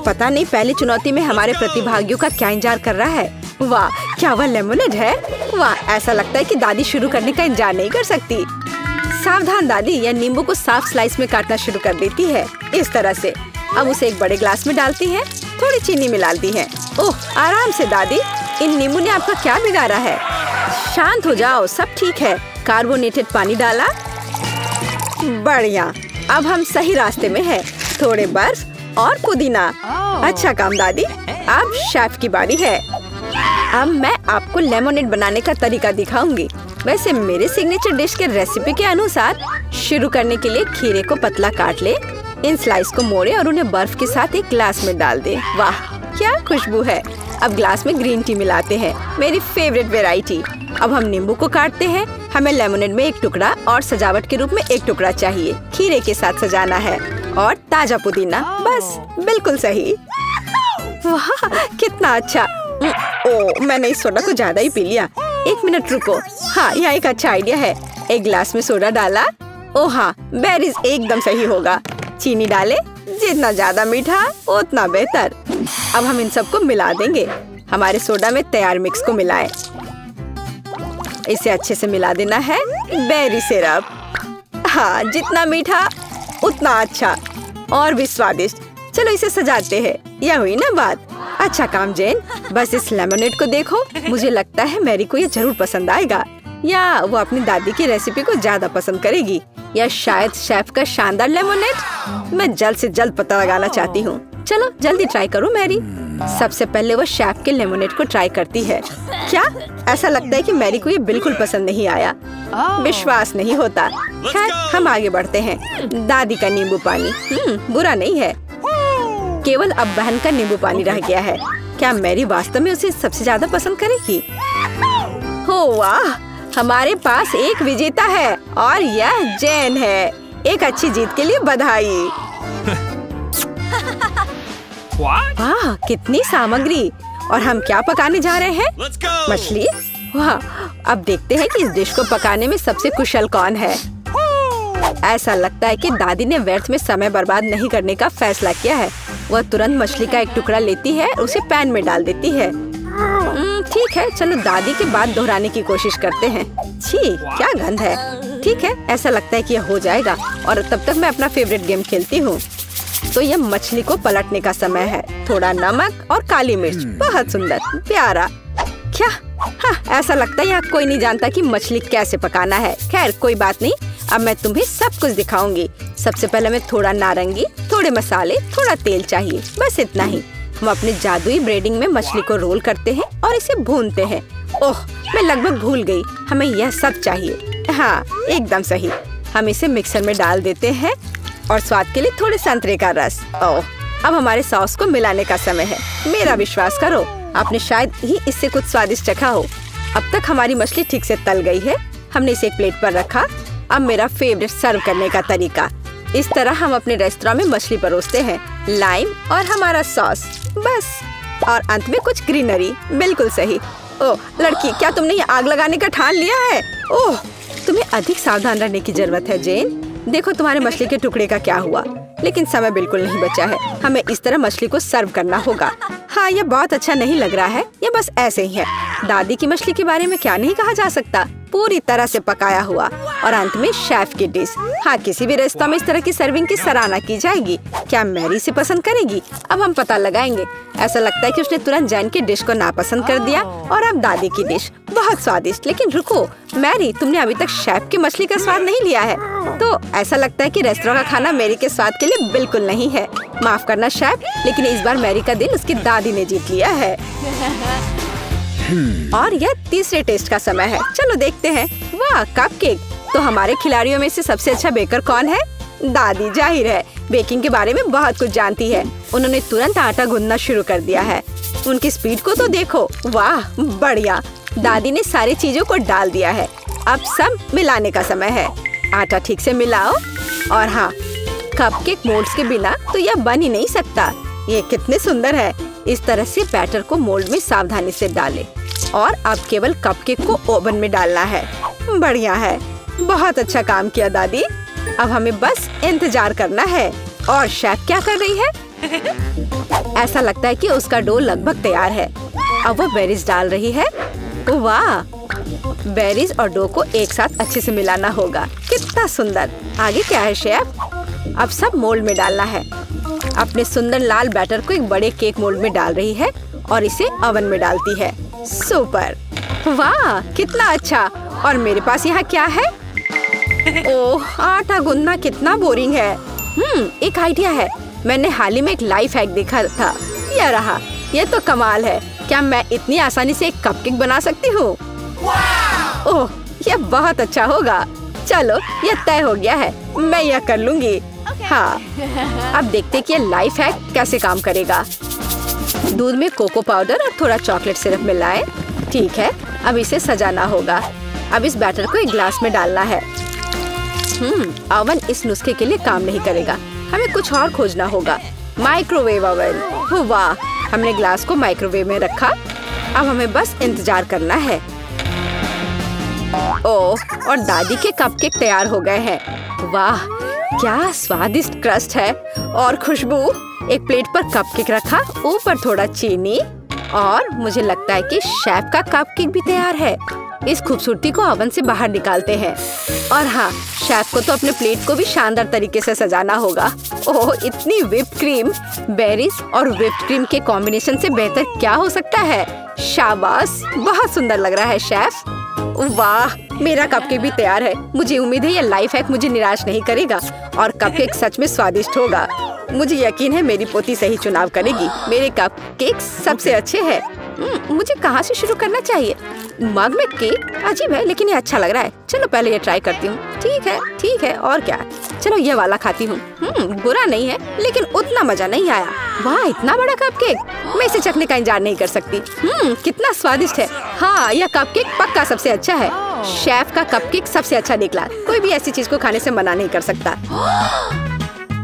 पता नहीं पहली चुनौती में हमारे प्रतिभागियों का क्या इंतजार कर रहा है। वाह, क्या वह लेमोनेड है? वाह, ऐसा लगता है कि दादी शुरू करने का इंतजार नहीं कर सकती। सावधान दादी, यह नींबू को साफ स्लाइस में काटना शुरू कर देती है। इस तरह से अब उसे एक बड़े ग्लास में डालती है, थोड़ी चीनी मिलाती है। ओह, आराम से दादी, इन नींबू ने आपका क्या बिगाड़ा है? शांत हो जाओ, सब ठीक है। कार्बोनेटेड पानी डाला, बढ़िया। अब हम सही रास्ते में हैं। थोड़े बर्फ और पुदीना। अच्छा काम दादी। अब शेफ की बारी है। अब मैं आपको लेमोनेड बनाने का तरीका दिखाऊंगी। वैसे मेरे सिग्नेचर डिश के रेसिपी के अनुसार शुरू करने के लिए खीरे को पतला काट ले, इन स्लाइस को मोड़े और उन्हें बर्फ के साथ एक ग्लास में डाल दे। वाह, क्या खुशबू है। अब ग्लास में ग्रीन टी मिलाते हैं, मेरी फेवरेट वेराइटी। अब हम नींबू को काटते हैं। हमें लेमोनेड में एक टुकड़ा और सजावट के रूप में एक टुकड़ा चाहिए। खीरे के साथ सजाना है और ताजा पुदीना। बस, बिल्कुल सही। वाह, कितना अच्छा। ओह, मैंने इस सोडा को ज्यादा ही पी लिया। एक मिनट रुको। हाँ, यह एक अच्छा आइडिया है। एक ग्लास में सोडा डाला। ओह हाँ, बेरीज एकदम सही होगा। चीनी डाले, जितना ज्यादा मीठा उतना बेहतर। अब हम इन सबको मिला देंगे। हमारे सोडा में तैयार मिक्स को मिलाएं। इसे अच्छे से मिला देना है। बेरी सिरप, हाँ, जितना मीठा उतना अच्छा और भी स्वादिष्ट। चलो इसे सजाते हैं। यह हुई ना बात। अच्छा काम जेन। बस इस लेमोनेड को देखो, मुझे लगता है मैरी को ये जरूर पसंद आएगा, या वो अपनी दादी की रेसिपी को ज्यादा पसंद करेगी, या शायद शेफ का शानदार लेमोनेड। मैं जल्द से जल्द पता लगाना चाहती हूँ। चलो जल्दी ट्राई करो मैरी। सबसे पहले वो शेफ के लेमोनेड को ट्राई करती है। क्या? ऐसा लगता है कि मैरी को ये बिल्कुल पसंद नहीं आया। विश्वास नहीं होता। खैर, हम आगे बढ़ते हैं। दादी का नींबू पानी बुरा नहीं है। केवल अब बहन का नींबू पानी रह गया है। क्या मैरी वास्तव में उसे सबसे ज्यादा पसंद करेगी? हो वाह, हमारे पास एक विजेता है और यह जेन है। एक अच्छी जीत के लिए बधाई। वाह, कितनी सामग्री। और हम क्या पकाने जा रहे हैं? मछली। वाह, अब देखते हैं कि इस डिश को पकाने में सबसे कुशल कौन है। ऐसा लगता है कि दादी ने व्यर्थ में समय बर्बाद नहीं करने का फैसला किया है। वह तुरंत मछली का एक टुकड़ा लेती है, उसे पैन में डाल देती है। ठीक है, चलो दादी की बात दोहराने की कोशिश करते हैं। छी, क्या गंध है। ठीक है, ऐसा लगता है कि यह हो जाएगा और तब तक मैं अपना फेवरेट गेम खेलती हूँ। तो यह मछली को पलटने का समय है। थोड़ा नमक और काली मिर्च। बहुत सुंदर, प्यारा। क्या? हाँ, ऐसा लगता है यहाँ कोई नहीं जानता कि मछली कैसे पकाना है। खैर, कोई बात नहीं, अब मैं तुम्हें सब कुछ दिखाऊंगी। सबसे पहले मैं थोड़ा नारंगी, थोड़े मसाले, थोड़ा तेल चाहिए, बस इतना ही। हम अपने जादुई ब्रेडिंग में मछली को रोल करते हैं और इसे भूनते हैं। ओह, मैं लगभग भूल गई, हमें यह सब चाहिए। हाँ, एकदम सही। हम इसे मिक्सर में डाल देते हैं और स्वाद के लिए थोड़े संतरे का रस। ओह, अब हमारे सॉस को मिलाने का समय है। मेरा विश्वास करो, आपने शायद ही इससे कुछ स्वादिष्ट चखा हो। अब तक हमारी मछली ठीक से तल गई है। हमने इसे एक प्लेट पर रखा। अब मेरा फेवरेट सर्व करने का तरीका। इस तरह हम अपने रेस्टोरेंट में मछली परोसते हैं। लाइम और हमारा सॉस, बस। और अंत में कुछ ग्रीनरी। बिल्कुल सही। ओह लड़की, क्या तुमने ये आग लगाने का ठान लिया है? ओह, तुम्हें अधिक सावधान रहने की जरूरत है जेन। देखो तुम्हारे मछली के टुकड़े का क्या हुआ। लेकिन समय बिल्कुल नहीं बचा है। हमें इस तरह मछली को सर्व करना होगा। हाँ, ये बहुत अच्छा नहीं लग रहा है। ये बस ऐसे ही है। दादी की मछली के बारे में क्या नहीं कहा जा सकता। पूरी तरह से पकाया हुआ और अंत में शेफ की डिश। हाँ, किसी भी रेस्तरां में इस तरह की सर्विंग की सराहना की जाएगी। क्या मैरी इसे पसंद करेगी? अब हम पता लगाएंगे। ऐसा लगता है कि उसने तुरंत जैन की डिश को नापसंद कर दिया और अब दादी की डिश। बहुत स्वादिष्ट। लेकिन रुको मैरी, तुमने अभी तक शेफ की मछली का स्वाद नहीं लिया है। तो ऐसा लगता है कि रेस्टोरेंट का खाना मैरी के स्वाद के लिए बिल्कुल नहीं है। माफ करना शेफ, लेकिन इस बार मैरी का दिल उसकी दादी ने जीत लिया है। और यह तीसरे टेस्ट का समय है। चलो देखते हैं। वाह, कपकेक। तो हमारे खिलाड़ियों में से सबसे अच्छा बेकर कौन है? दादी, जाहिर है। बेकिंग के बारे में बहुत कुछ जानती है। उन्होंने तुरंत आटा गूंदना शुरू कर दिया है। उनकी स्पीड को तो देखो। वाह, बढ़िया। दादी ने सारी चीजों को डाल दिया है। अब सब मिलाने का समय है। आटा ठीक से मिलाओ। और हाँ, कपकेक मोल्ड्स के बिना तो यह बन ही नहीं सकता। ये कितने सुंदर है। इस तरह से बैटर को मोल्ड में सावधानी से डालें और अब केवल कपकेक को ओवन में डालना है। बढ़िया है, बहुत अच्छा काम किया दादी। अब हमें बस इंतजार करना है। और शेफ क्या कर रही है? ऐसा लगता है कि उसका डो लगभग तैयार है। अब वो बेरीज डाल रही है। वाह, बेरीज और डो को एक साथ अच्छे से मिलाना होगा। कितना सुंदर। आगे क्या है शेफ? अब सब मोल्ड में डालना है। अपने सुंदर लाल बैटर को एक बड़े केक मोल्ड में डाल रही है और इसे ओवन में डालती है। सुपर। वाह, कितना अच्छा। और मेरे पास यहाँ क्या है? ओह, आटा गूंदना कितना बोरिंग है। एक आइडिया है। मैंने हाल ही में एक लाइफ हैक देखा था। यह रहा। यह तो कमाल है। क्या मैं इतनी आसानी से एक कपकेक बना सकती हूँ? ओह, यह बहुत अच्छा होगा। चलो, यह तय हो गया है। मैं यह कर लूंगी। हाँ, अब देखते हैं कि यह लाइफ हैक कैसे काम करेगा। दूध में कोको पाउडर और थोड़ा चॉकलेट सिरप मिलाएं। ठीक है, अब इसे सजाना होगा। अब इस बैटर को एक ग्लास में डालना है। ओवन इस नुस्खे के लिए काम नहीं करेगा। हमें कुछ और खोजना होगा। Microwave oven. वाह, हमने ग्लास को माइक्रोवेव में रखा। अब हमें बस इंतजार करना है। ओह, और दादी के कपकेक तैयार हो गए हैं। वाह, क्या स्वादिष्ट क्रस्ट है और खुशबू। एक प्लेट पर कपकेक रखा, ऊपर थोड़ा चीनी और मुझे लगता है कि शेफ का कपकेक भी तैयार है। इस खूबसूरती को ओवन से बाहर निकालते हैं। और हाँ, शेफ को तो अपने प्लेट को भी शानदार तरीके से सजाना होगा। ओह, इतनी व्हिप्ड क्रीम। बेरीज और व्हिप्ड क्रीम के कॉम्बिनेशन से बेहतर क्या हो सकता है? शाबाश, बहुत सुंदर लग रहा है शेफ। वाह, मेरा कपकेक भी तैयार है। मुझे उम्मीद है ये लाइफ हैक मुझे निराश नहीं करेगा और कपकेक सच में स्वादिष्ट होगा। मुझे यकीन है मेरी पोती सही चुनाव करेगी। मेरे कपकेक सबसे अच्छे हैं। मुझे कहाँ से शुरू करना चाहिए? मग में केक अजीब है, लेकिन ये अच्छा लग रहा है। चलो पहले ये ट्राई करती हूँ। ठीक है, और क्या। चलो ये वाला खाती हूँ। बुरा नहीं है, लेकिन उतना मजा नहीं आया। वाह, इतना बड़ा कपकेक। मैं इसे चखने का इंतजार नहीं कर सकती। कितना स्वादिष्ट है। हाँ, यह कपकेक पक्का सबसे अच्छा है। शेफ का कपकेक सबसे अच्छा निकला। कोई भी ऐसी चीज को खाने से मना नहीं कर सकता।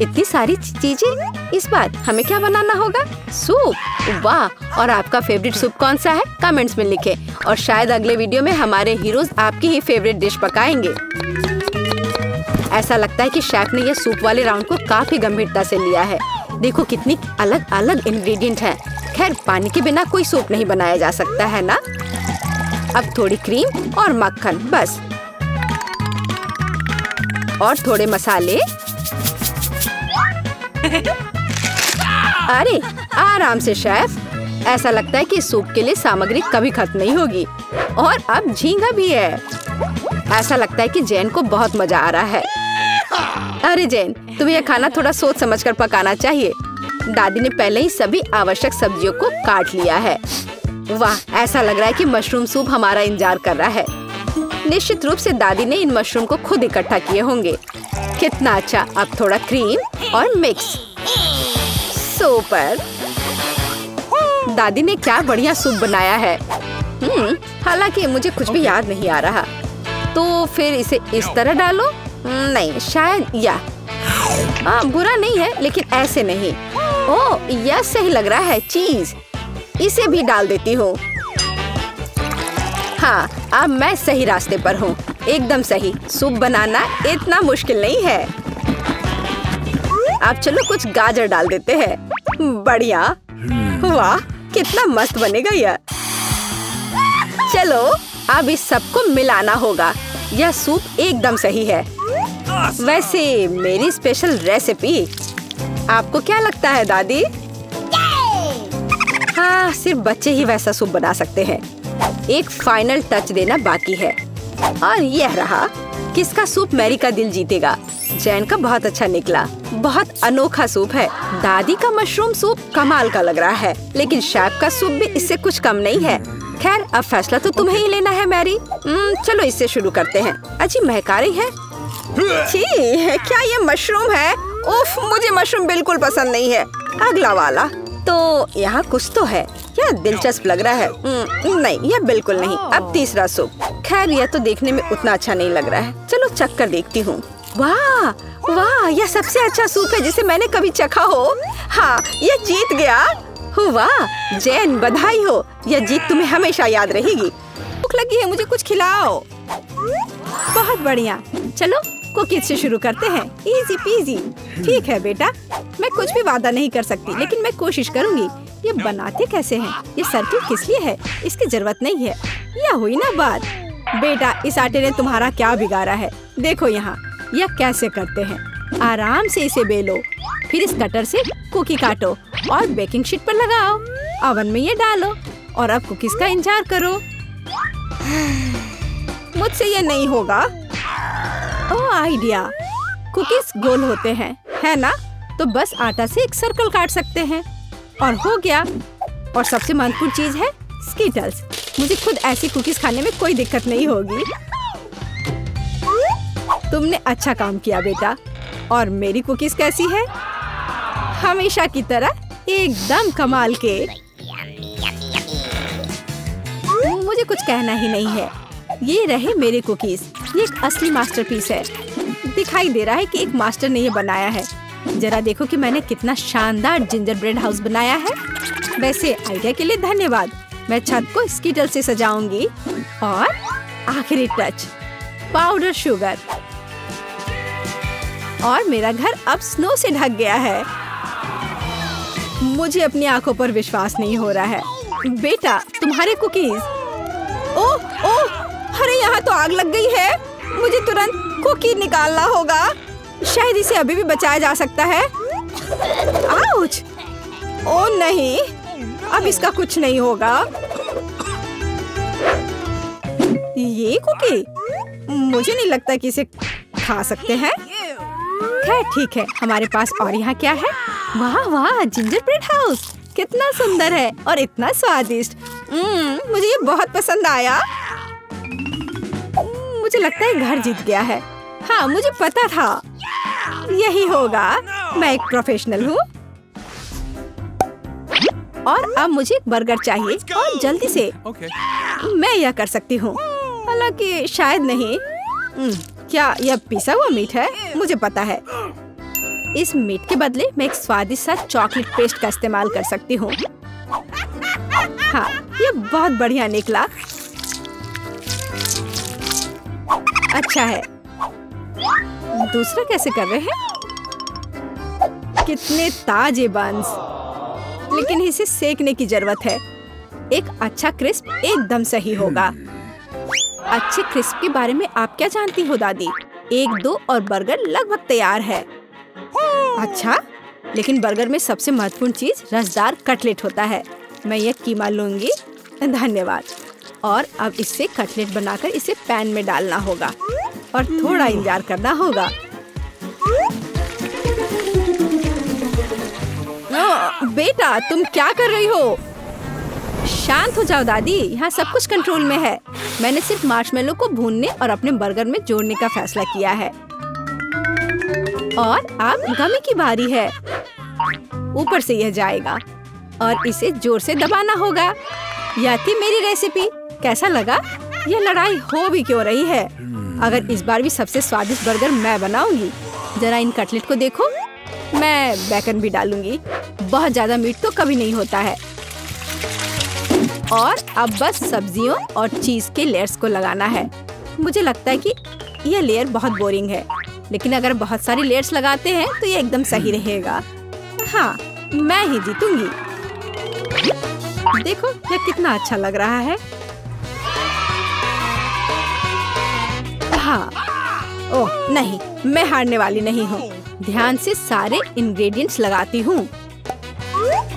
इतनी सारी चीजें। इस बार हमें क्या बनाना होगा? सूप। वाह, और आपका फेवरेट सूप कौन सा है? कमेंट्स में लिखें। और शायद अगले वीडियो में हमारे हीरोज आपकी ही फेवरेट डिश पकाएंगे। ऐसा लगता है कि शेफ ने यह सूप वाले राउंड को काफी गंभीरता से लिया है। देखो कितनी अलग अलग इंग्रेडिएंट हैं। खैर, पानी के बिना कोई सूप नहीं बनाया जा सकता है ना। अब थोड़ी क्रीम और मक्खन बस, और थोड़े मसाले। अरे आराम से शेफ। ऐसा लगता है कि सूप के लिए सामग्री कभी खत्म नहीं होगी। और अब झींगा भी है। ऐसा लगता है कि जैन को बहुत मजा आ रहा है। अरे जैन, तुम्हें यह खाना थोड़ा सोच समझकर पकाना चाहिए। दादी ने पहले ही सभी आवश्यक सब्जियों को काट लिया है। वाह, ऐसा लग रहा है कि मशरूम सूप हमारा इंतजार कर रहा है। निश्चित रूप से दादी ने इन मशरूम को खुद इकट्ठा किए होंगे। कितना अच्छा। अब थोड़ा क्रीम और मिक्स। सुपर। दादी ने क्या बढ़िया सूप बनाया है। हालांकि मुझे कुछ भी याद नहीं आ रहा। तो फिर इसे इस तरह डालो। नहीं, शायद बुरा नहीं है, लेकिन ऐसे नहीं। ओह, यह सही लग रहा है। चीज इसे भी डाल देती हूँ। हाँ, अब मैं सही रास्ते पर हूँ। एकदम सही। सूप बनाना इतना मुश्किल नहीं है। अब चलो कुछ गाजर डाल देते हैं। बढ़िया। वाह, कितना मस्त बनेगा यह। चलो अब इस सबको मिलाना होगा। यह सूप एकदम सही है। वैसे मेरी स्पेशल रेसिपी। आपको क्या लगता है दादी? हाँ, सिर्फ बच्चे ही वैसा सूप बना सकते हैं। एक फाइनल टच देना बाकी है। और यह रहा। किसका सूप मैरी का दिल जीतेगा? जैन का बहुत अच्छा निकला। बहुत अनोखा सूप है। दादी का मशरूम सूप कमाल का लग रहा है, लेकिन शेफ का सूप भी इससे कुछ कम नहीं है। खैर, अब फैसला तो तुम्हें ही लेना है मैरी। चलो इससे शुरू करते हैं। अच्छी महका रही है। क्या ये मशरूम है? उफ, मुझे मशरूम बिल्कुल पसंद नहीं है। अगला वाला। तो यहाँ कुछ तो है। यह दिलचस्प लग रहा है। नहीं, यह बिल्कुल नहीं। अब तीसरा सूप। खैर, यह तो देखने में उतना अच्छा नहीं लग रहा है। चलो चख कर देखती हूँ। वाह वाह, यह सबसे अच्छा सूप है जिसे मैंने कभी चखा हो। हाँ, यह जीत गया। वाह जैन, बधाई हो। यह जीत तुम्हें हमेशा याद रहेगी। भूख लगी है, मुझे कुछ खिलाओ। बहुत बढ़िया। चलो कुकीज से शुरू करते हैं। Easy PG. ठीक है बेटा, मैं कुछ भी वादा नहीं कर सकती, लेकिन मैं कोशिश करूंगी। ये बनाते कैसे हैं? ये सर्किल किस लिए है? इसकी जरूरत नहीं है। यह हुई ना बात। बेटा, इस आटे ने तुम्हारा क्या बिगाड़ा है? देखो यहाँ, यह कैसे करते हैं। आराम से इसे बेलो, फिर इस कटर से कुकी काटो और बेकिंग शीट पर लगाओ। ओवन में ये डालो और अब कुकीज का इंतजार करो। मुझसे ये नहीं होगा। ओह आइडिया, कुकीज गोल होते हैं, है ना? तो बस आटा से एक सर्कल काट सकते हैं और हो गया। और सबसे महत्वपूर्ण चीज है स्कीटल्स। मुझे खुद ऐसी कुकीज खाने में कोई दिक्कत नहीं होगी। तुमने अच्छा काम किया बेटा। और मेरी कुकीज कैसी है? हमेशा की तरह एकदम कमाल के। मुझे कुछ कहना ही नहीं है। ये रहे मेरे कुकीज। ये एक असली मास्टरपीस है। दिखाई दे रहा है कि एक मास्टर ने ये बनाया है। जरा देखो कि मैंने कितना शानदार जिंजर ब्रेड हाउस बनाया है। वैसे आइडिया के लिए धन्यवाद। मैं छत को स्कीटल से सजाऊंगी। और आखिरी टच, पाउडर शुगर। और मेरा घर अब स्नो से ढक गया है। मुझे अपनी आंखों पर विश्वास नहीं हो रहा है। बेटा, तुम्हारे कुकीज। ओह ओह, अरे यहाँ तो आग लग गई है। मुझे तुरंत कुकी निकालना होगा। शायद इसे अभी भी बचाया जा सकता है। आउच! ओह नहीं, अब इसका कुछ नहीं होगा। ये कुकी, मुझे नहीं लगता कि इसे खा सकते हैं। खैर ठीक है, हमारे पास और यहाँ क्या है? वाह वाह, जिंजर ब्रेड हाउस कितना सुंदर है और इतना स्वादिष्ट। मुझे ये बहुत पसंद आया। मुझे लगता है घर जीत गया है। हाँ, मुझे पता था यही होगा। मैं एक प्रोफेशनल हूँ। और अब मुझे एक बर्गर चाहिए और जल्दी से। मैं यह कर सकती हूँ, हालांकि शायद नहीं। क्या यह पिसा हुआ मीट है? मुझे पता है। इस मीट के बदले मैं एक स्वादिष्ट सा चॉकलेट पेस्ट का इस्तेमाल कर सकती हूँ। हाँ, ये बहुत बढ़िया निकला। अच्छा है। दूसरा कैसे कर रहे हैं? कितने ताजे बंस, लेकिन इसे सेकने की जरूरत है। एक अच्छा क्रिस्प एकदम सही होगा। अच्छे क्रिस्प के बारे में आप क्या जानती हो दादी? 1-2 और बर्गर लगभग तैयार है। अच्छा, लेकिन बर्गर में सबसे महत्वपूर्ण चीज रसदार कटलेट होता है। मैं ये कीमा लूंगी। धन्यवाद। और अब इससे कटलेट बनाकर इसे पैन में डालना होगा और थोड़ा इंतजार करना होगा। बेटा, तुम क्या कर रही हो? शांत हो जाओ दादी, यहाँ सब कुछ कंट्रोल में है। मैंने सिर्फ मार्शमेलो को भूनने और अपने बर्गर में जोड़ने का फैसला किया है। और अब गमी की बारी है। ऊपर से यह जाएगा और इसे जोर से दबाना होगा। यह थी मेरी रेसिपी। कैसा लगा? यह लड़ाई हो भी क्यों रही है? अगर इस बार भी सबसे स्वादिष्ट बर्गर मैं बनाऊंगी। जरा इन कटलेट को देखो। मैं बेकन भी डालूंगी। बहुत ज्यादा मीट तो कभी नहीं होता है। और अब बस सब्जियों और चीज के लेयर्स को लगाना है। मुझे लगता है कि यह लेयर बहुत बोरिंग है, लेकिन अगर बहुत सारी लेयर्स लगाते हैं तो ये एकदम सही रहेगा। हाँ, मैं ही जीतूंगी। देखो यह कितना अच्छा लग रहा है। हाँ, ओह नहीं, मैं हारने वाली नहीं हूँ। ध्यान से सारे इंग्रेडिएंट्स लगाती हूँ।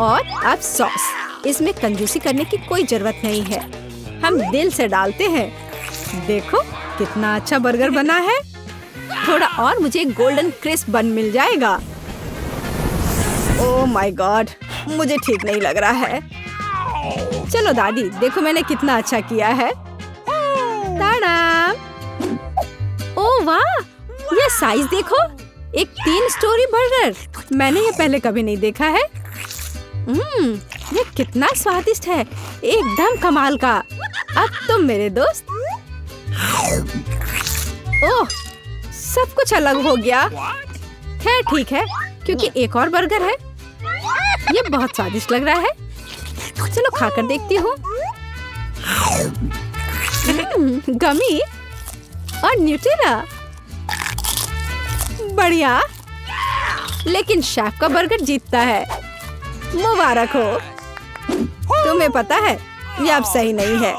और अब सॉस। इसमें कंजूसी करने की कोई जरूरत नहीं है। हम दिल से डालते हैं। देखो कितना अच्छा बर्गर बना है। थोड़ा और मुझे गोल्डन क्रिस्प बन मिल जाएगा। ओह माय गॉड, मुझे ठीक नहीं लग रहा है। चलो दादी, देखो मैंने कितना अच्छा किया है। ताड़ा! ओह वाह, ये साइज देखो। एक 3 स्टोरी बर्गर। मैंने ये पहले कभी नहीं देखा है। ये कितना स्वादिष्ट है, एकदम कमाल का। अब तुम मेरे दोस्त। ओह, सब कुछ अलग हो गया। खैर ठीक है, क्योंकि एक और बर्गर है। ये बहुत स्वादिष्ट लग रहा है। चलो खाकर देखती हूँ। गमी और न्यूटेला। बढ़िया, लेकिन शेफ का बर्गर जीतता है। मुबारक हो। तुम्हें पता है ये अब सही नहीं है।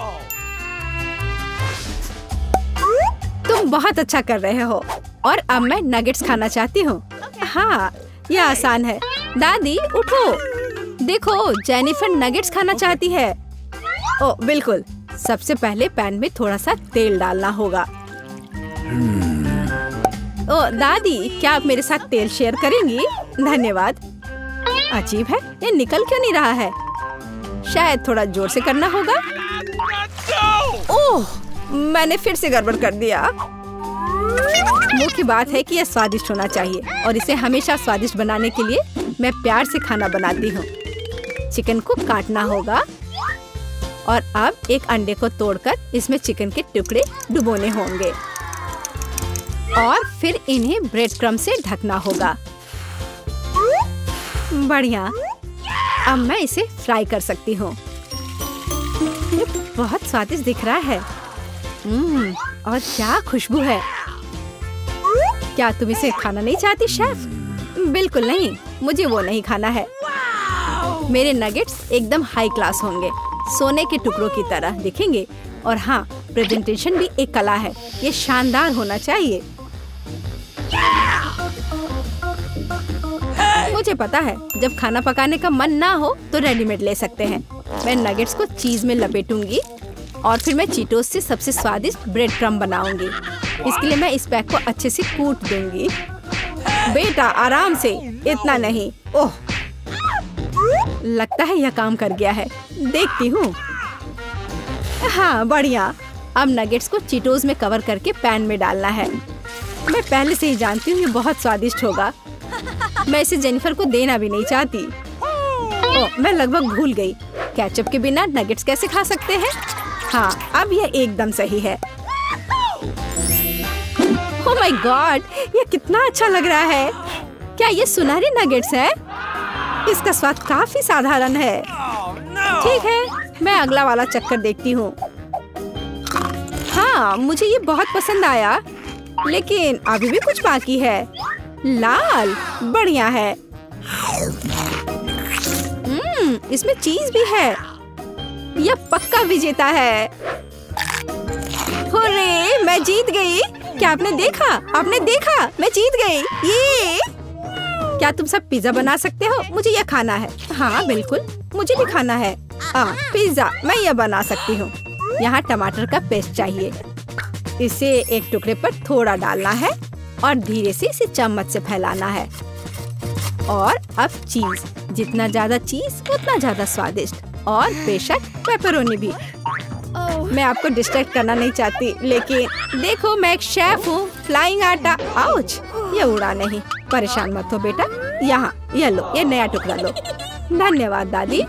तुम बहुत अच्छा कर रहे हो और अब मैं नगेट्स खाना चाहती हूँ। हाँ, ये आसान है। दादी उठो, देखो जेनिफर नगेट्स खाना चाहती है। ओ बिल्कुल, सबसे पहले पैन में थोड़ा सा तेल डालना होगा। ओ दादी, क्या आप मेरे साथ तेल शेयर करेंगी? धन्यवाद। अजीब है, ये निकल क्यों नहीं रहा है? शायद थोड़ा जोर से करना होगा। ओह, मैंने फिर से गड़बड़ कर दिया। मुख्य बात है कि यह स्वादिष्ट होना चाहिए और इसे हमेशा स्वादिष्ट बनाने के लिए मैं प्यार से खाना बनाती हूँ। चिकन को काटना होगा और अब एक अंडे को तोड़कर इसमें चिकन के टुकड़े डुबोने होंगे और फिर इन्हें ब्रेड क्रम्ब से ढकना होगा। बढ़िया, अब मैं इसे फ्राई कर सकती हूँ। ये बहुत स्वादिष्ट दिख रहा है। और क्या खुशबू है। क्या तुम इसे खाना नहीं चाहती शेफ? बिल्कुल नहीं, मुझे वो नहीं खाना है। मेरे नगेट्स एकदम हाई क्लास होंगे, सोने के टुकड़ों की तरह दिखेंगे। और हाँ, प्रेजेंटेशन भी एक कला है, ये शानदार होना चाहिए। मुझे पता है, जब खाना पकाने का मन ना हो तो रेडीमेड ले सकते हैं। मैं नगेट्स को चीज में लपेटूंगी और फिर मैं चीटोस से सबसे स्वादिष्ट ब्रेड क्रम्ब बनाऊंगी। इसके लिए मैं इस पैक को अच्छे से कूट दूंगी। बेटा आराम से, इतना नहीं। ओह, लगता है यह काम कर गया है। देखती हूँ। हाँ बढ़िया, अब नगेट्स को चीटोस में कवर करके पैन में डालना है। मैं पहले से ही जानती हूँ ये बहुत स्वादिष्ट होगा। मैं इसे जेनिफर को देना भी नहीं चाहती। ओह, मैं लगभग भूल गई, केचप के बिना नगेट्स कैसे खा सकते हैं? हाँ, अब यह एकदम सही है। ओह माय गॉड, ये कितना अच्छा लग रहा है। क्या ये सुनहरे नगेट्स है? इसका स्वाद काफी साधारण है। ठीक है, मैं अगला वाला चक्कर देखती हूँ। हाँ, मुझे ये बहुत पसंद आया, लेकिन अभी भी कुछ बाकी है। लाल, बढ़िया है। इसमें चीज भी है। यह पक्का विजेता है। हुर्रे, मैं जीत गई। क्या आपने देखा? आपने देखा? मैं जीत गई। ये क्या तुम सब पिज्जा बना सकते हो? मुझे यह खाना है। हाँ बिल्कुल, मुझे भी खाना है। पिज्जा मैं यह बना सकती हूँ। यहाँ टमाटर का पेस्ट चाहिए। इसे एक टुकड़े पर थोड़ा डालना है और धीरे से इसे चम्मच से फैलाना है। और अब चीज, जितना ज्यादा चीज उतना ज्यादा स्वादिष्ट। और बेशक पेपरोनी भी। मैं आपको डिस्ट्रैक्ट करना नहीं चाहती, लेकिन देखो मैं एक शेफ हूँ। फ्लाइंग आटा, आउच, ये उड़ा नहीं। परेशान मत हो बेटा। यहाँ ये लो, ये नया टुकड़ा लो। धन्यवाद दादी।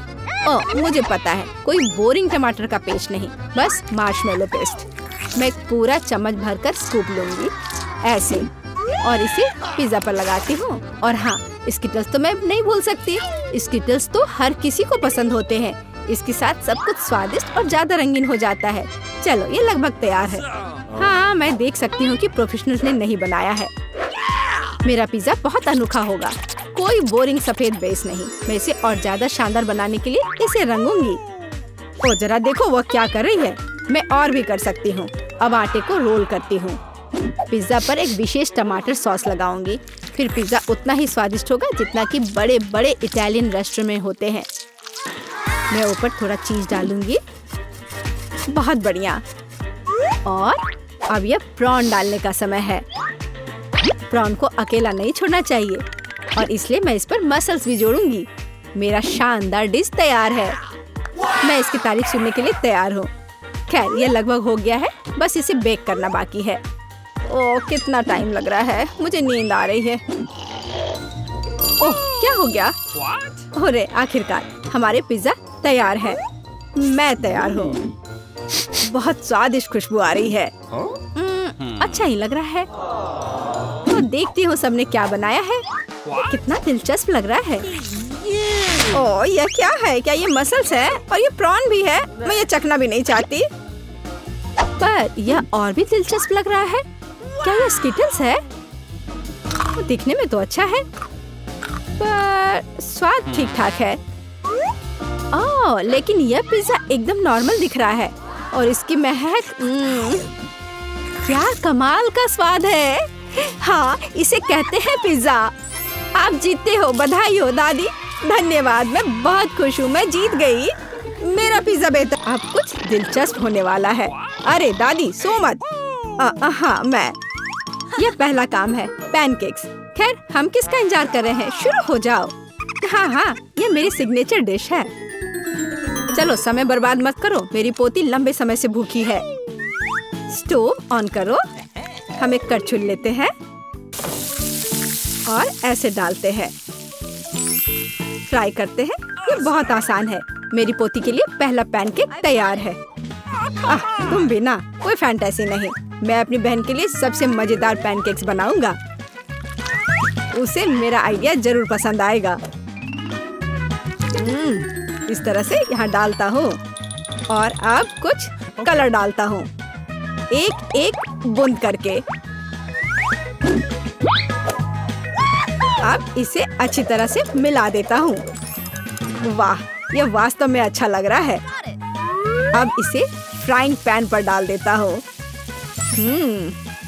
ओह, मुझे पता है, कोई बोरिंग टमाटर का पेस्ट नहीं, बस मार्शमेलो पेस्ट। मैं पूरा चम्मच भरकर स्कूप लूंगी ऐसे और इसे पिज्जा पर लगाती हूँ। और हाँ, स्किटल्स तो मैं नहीं भूल सकती। स्किटल्स तो हर किसी को पसंद होते हैं। इसके साथ सब कुछ स्वादिष्ट और ज्यादा रंगीन हो जाता है। चलो, ये लगभग तैयार है। हाँ, मैं देख सकती हूँ कि प्रोफेशनल्स ने नहीं बनाया है। मेरा पिज्जा बहुत अनोखा होगा, कोई बोरिंग सफेद बेस नहीं। मैं इसे और ज्यादा शानदार बनाने के लिए इसे रंगूंगी। ओ जरा देखो वो क्या कर रही है। मैं और भी कर सकती हूँ। अब आटे को रोल करती हूँ। पिज्जा पर एक विशेष टमाटर सॉस लगाऊंगी। फिर पिज्जा उतना ही स्वादिष्ट होगा जितना कि बड़े बड़े इटालियन रेस्टोरेंट में होते हैं। मैं ऊपर थोड़ा चीज डालूंगी। बहुत बढ़िया। और अब यह प्रॉन डालने का समय है। प्रॉन को अकेला नहीं छोड़ना चाहिए और इसलिए मैं इस पर मसल्स भी जोड़ूंगी। मेरा शानदार डिश तैयार है। मैं इसकी तारीफ सुनने के लिए तैयार हूँ। खैर, ये लगभग हो गया है, बस इसे बेक करना बाकी है। ओह, कितना टाइम लग रहा है, मुझे नींद आ रही है। ओह, क्या हो गया? अरे आखिरकार हमारे पिज्जा तैयार है। मैं तैयार हूँ। बहुत स्वादिष्ट खुशबू आ रही है। अच्छा ही लग रहा है। तो देखती हूँ सबने क्या बनाया है। कितना दिलचस्प लग रहा है। ओह, यह क्या है? क्या ये मसल्स है? और ये प्रॉन भी है? मैं ये चखना भी नहीं चाहती। पर यह और भी दिलचस्प लग रहा है। क्या ये स्किटल्स है? दिखने में तो अच्छा है, पर स्वाद ठीक ठाक है। ओह, लेकिन यह पिज्जा एकदम नॉर्मल दिख रहा है और इसकी महक क्या कमाल का स्वाद है। हाँ, इसे कहते हैं पिज्जा। आप जीतते हो, बधाई हो दादी। धन्यवाद, मैं बहुत खुश हूँ, मैं जीत गई। मेरा पिज्जा बेहतर। अब कुछ दिलचस्प होने वाला है। अरे दादी, सो मत। हाँ, मैं। यह पहला काम है, पैनकेक्स। खैर, हम किसका इंतजार कर रहे हैं, शुरू हो जाओ। हाँ, यह मेरी सिग्नेचर डिश है। चलो, समय बर्बाद मत करो, मेरी पोती लंबे समय से भूखी है। स्टोव ऑन करो। हम एक कड़छुल लेते हैं और ऐसे डालते हैं, फ्राई करते हैं। ये बहुत आसान है। मेरी पोती के लिए पहला पैनकेक तैयार है। तुम भी ना, कोई फैंटेसी नहीं। मैं अपनी बहन के लिए सबसे मजेदार पैनकेक्स बनाऊंगा। उसे मेरा आइडिया जरूर पसंद आएगा। इस तरह से यहाँ डालता हूँ और अब कुछ कलर डालता हूँ, एक एक बूंद करके। अब इसे अच्छी तरह से मिला देता हूँ। वाह, यह वास्तव में अच्छा लग रहा है। अब इसे फ्राइंग पैन पर डाल देता हूँ।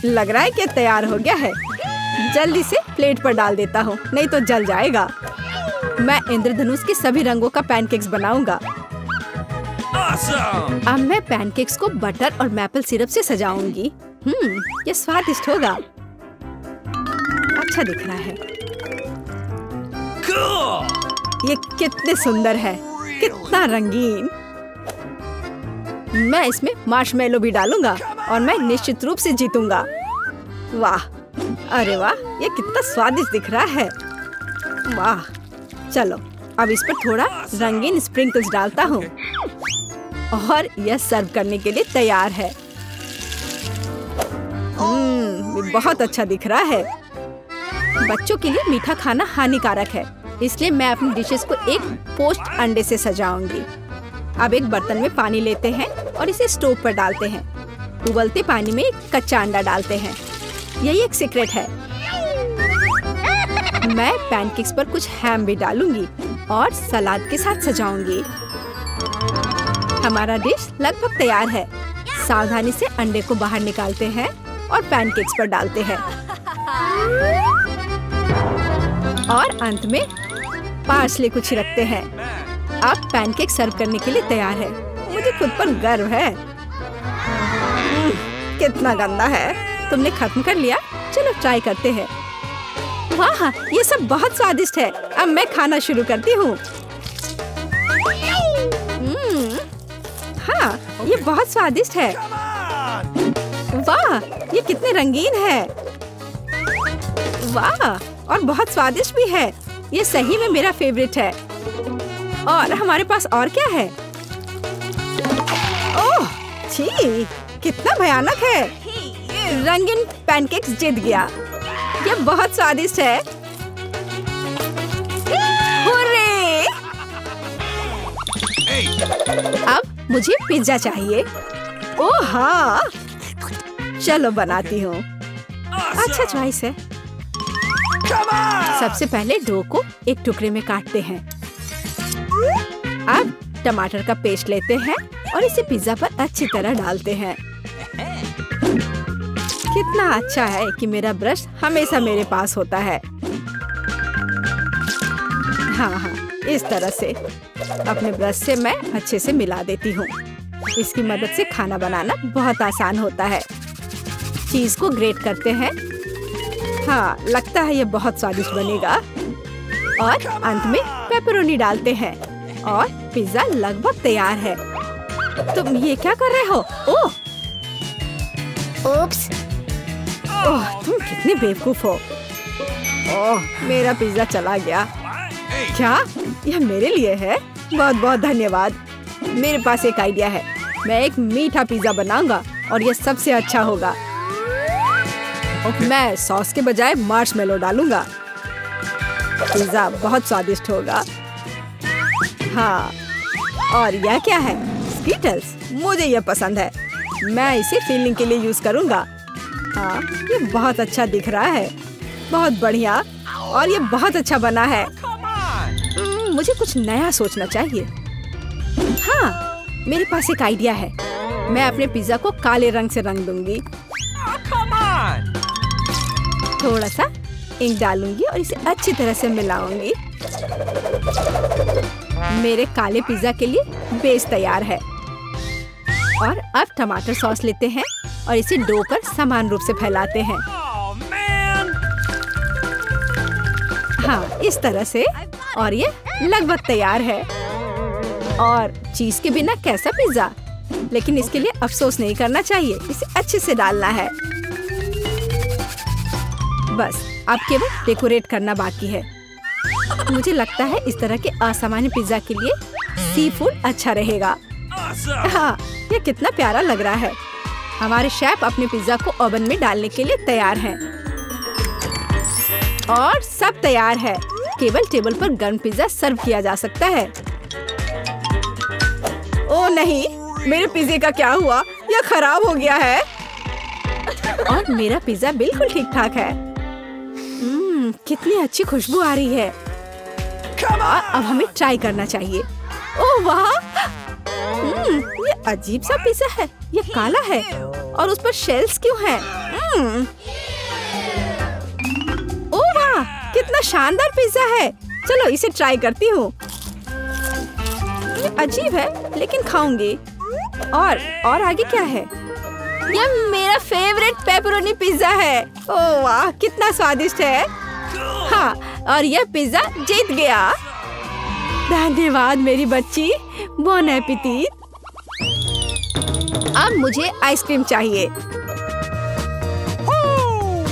लग रहा है कि तैयार हो गया है। जल्दी से प्लेट पर डाल देता हूँ, नहीं तो जल जाएगा। मैं इंद्रधनुष के सभी रंगों का पैनकेक्स बनाऊंगा। अब मैं पैनकेक्स को बटर और मैपल सिरप से सजाऊंगी। ये स्वादिष्ट होगा। अच्छा दिख रहा है। ये कितने सुंदर है, कितना रंगीन। मैं इसमें मार्शमेलो भी डालूंगा और मैं निश्चित रूप से जीतूंगा। वाह, अरे वाह, ये कितना स्वादिष्ट दिख रहा है। वाह, चलो अब इस पर थोड़ा रंगीन स्प्रिंकल्स डालता हूँ और यह सर्व करने के लिए तैयार है। बहुत अच्छा दिख रहा है। बच्चों के लिए मीठा खाना हानिकारक है, इसलिए मैं अपनी डिशेस को एक पोस्ट अंडे से सजाऊंगी। अब एक बर्तन में पानी लेते हैं और इसे स्टोव पर डालते हैं। उबलते पानी में एक कच्चा अंडा डालते हैं। यही एक सीक्रेट है। मैं पैनकेक्स पर कुछ हैम भी डालूंगी और सलाद के साथ सजाऊंगी। हमारा डिश लगभग तैयार है। सावधानी से अंडे को बाहर निकालते हैं और पैनकेक्स पर डालते हैं और अंत में पार्सले को छिड़कते हैं। अब पैनकेक सर्व करने के लिए तैयार है। मुझे खुद पर गर्व है। कितना गंदा है। तुमने खत्म कर लिया? चलो ट्राई करते हैं। वाह, ये सब बहुत स्वादिष्ट है। अब मैं खाना शुरू करती हूँ। हाँ, ये बहुत स्वादिष्ट है। वाह, ये कितने रंगीन है। वाह, और बहुत स्वादिष्ट भी है। ये सही में मेरा फेवरेट है। और हमारे पास और क्या है? ओह, छी, कितना भयानक है। रंगीन पैनकेक्स जीत गया। ये बहुत स्वादिष्ट है। हुर्रे! अब मुझे पिज्जा चाहिए। ओह हाँ, चलो बनाती हूँ। अच्छा चॉइस है। सबसे पहले डो को एक टुकड़े में काटते हैं। अब टमाटर का पेस्ट लेते हैं और इसे पिज्जा पर अच्छी तरह डालते हैं। कितना अच्छा है कि मेरा ब्रश हमेशा मेरे पास होता है। हाँ, इस तरह से अपने ब्रश से मैं अच्छे से मिला देती हूँ। इसकी मदद से खाना बनाना बहुत आसान होता है। चीज को ग्रेट करते हैं। हाँ, लगता है ये बहुत स्वादिष्ट बनेगा। और अंत में पेपरोनी डालते हैं और पिज्जा लगभग तैयार है। तुम ये क्या कर रहे हो? ओह, ओप्स! ओह, तुम कितने बेवकूफ हो। ओह, मेरा पिज्जा चला गया। क्या यह मेरे लिए है? बहुत बहुत धन्यवाद। मेरे पास एक आइडिया है। मैं एक मीठा पिज्जा बनाऊंगा और यह सबसे अच्छा होगा। मैं सॉस के बजाय मार्शमेलो डालूंगा। पिज्जा बहुत स्वादिष्ट होगा। हाँ, और यह क्या है? स्कीटल्स। मुझे यह पसंद है। मैं इसे फीलिंग के लिए यूज करूंगा। हाँ, ये बहुत अच्छा दिख रहा है। बहुत बढ़िया। और ये बहुत अच्छा बना है। मुझे कुछ नया सोचना चाहिए। हाँ, मेरे पास एक आइडिया है। मैं अपने पिज्जा को काले रंग से रंग दूंगी। थोड़ा सा इंक डालूंगी और इसे अच्छी तरह से मिलाऊंगी। मेरे काले पिज्जा के लिए बेस तैयार है। और अब टमाटर सॉस लेते हैं और इसे डो पर समान रूप से फैलाते हैं। हाँ, इस तरह से। और ये लगभग तैयार है। और चीज के बिना कैसा पिज्जा? लेकिन इसके लिए अफसोस नहीं करना चाहिए, इसे अच्छे से डालना है। बस अब केवल डेकोरेट करना बाकी है। मुझे लगता है इस तरह के असामान्य पिज्जा के लिए सी फूड अच्छा रहेगा। हाँ, ये कितना प्यारा लग रहा है। हमारे शेफ अपने पिज्जा को ओवन में डालने के लिए तैयार हैं। और सब तैयार है। केवल टेबल पर गर्म पिज्जा सर्व किया जा सकता है। ओह नहीं, मेरे पिज्जे का क्या हुआ? यह खराब हो गया है। और मेरा पिज्जा बिल्कुल ठीक ठाक है। कितनी अच्छी खुशबू आ रही है। अब हमें ट्राई करना चाहिए। ओह वाह, ये अजीब सा पिज्जा है। ये काला है और उस पर शेल्स क्यों हैं? ओह वाह, कितना शानदार पिज्जा है। चलो इसे ट्राई करती हूँ। ये अजीब है लेकिन खाऊंगी। और आगे क्या है? यह मेरा फेवरेट पेपरोनी पिज्जा है। ओह वाह, कितना स्वादिष्ट है। हाँ, और यह पिज्जा जीत गया। धन्यवाद मेरी बच्ची। बॉन एपेटिट। अब मुझे आइसक्रीम चाहिए।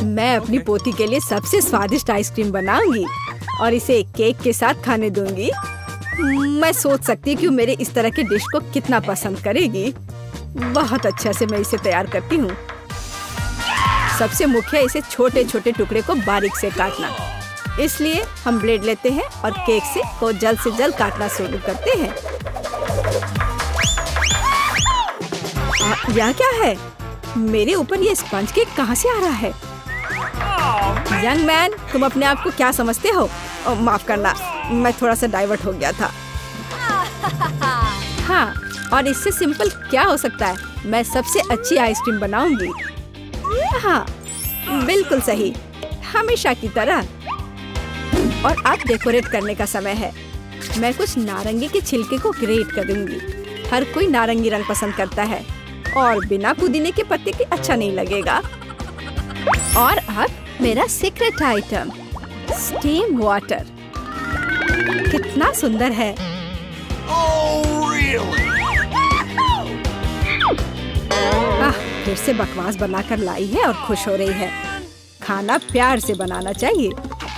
मैं अपनी पोती के लिए सबसे स्वादिष्ट आइसक्रीम बनाऊंगी और इसे केक के साथ खाने दूंगी। मैं सोच सकती हूँ कि मेरे इस तरह के डिश को कितना पसंद करेगी। बहुत अच्छा से मैं इसे तैयार करती हूँ। सबसे मुख्य इसे छोटे छोटे टुकड़े को बारीक से काटना। इसलिए हम ब्लेड लेते हैं और केक को जल्द से जल्द काटना शुरू करते हैं। यह क्या है? मेरे ऊपर ये स्पंज केक कहाँ से आ रहा है? यंग मैन, तुम अपने आप को क्या समझते हो? माफ करना, मैं थोड़ा सा डाइवर्ट हो गया था। हाँ, और इससे सिंपल क्या हो सकता है? मैं सबसे अच्छी आइसक्रीम बनाऊंगी। हाँ, बिल्कुल सही, हमेशा की तरह। और अब डेकोरेट करने का समय है। मैं कुछ नारंगी के छिलके को ग्रेट कर दूंगी। हर कोई नारंगी रंग पसंद करता है और बिना पुदीने के पत्ते के अच्छा नहीं लगेगा। और अब मेरा सीक्रेट आइटम, स्टीम वाटर। कितना सुंदर है। फिर से बकवास बनाकर लाई है और खुश हो रही है। खाना प्यार से बनाना चाहिए।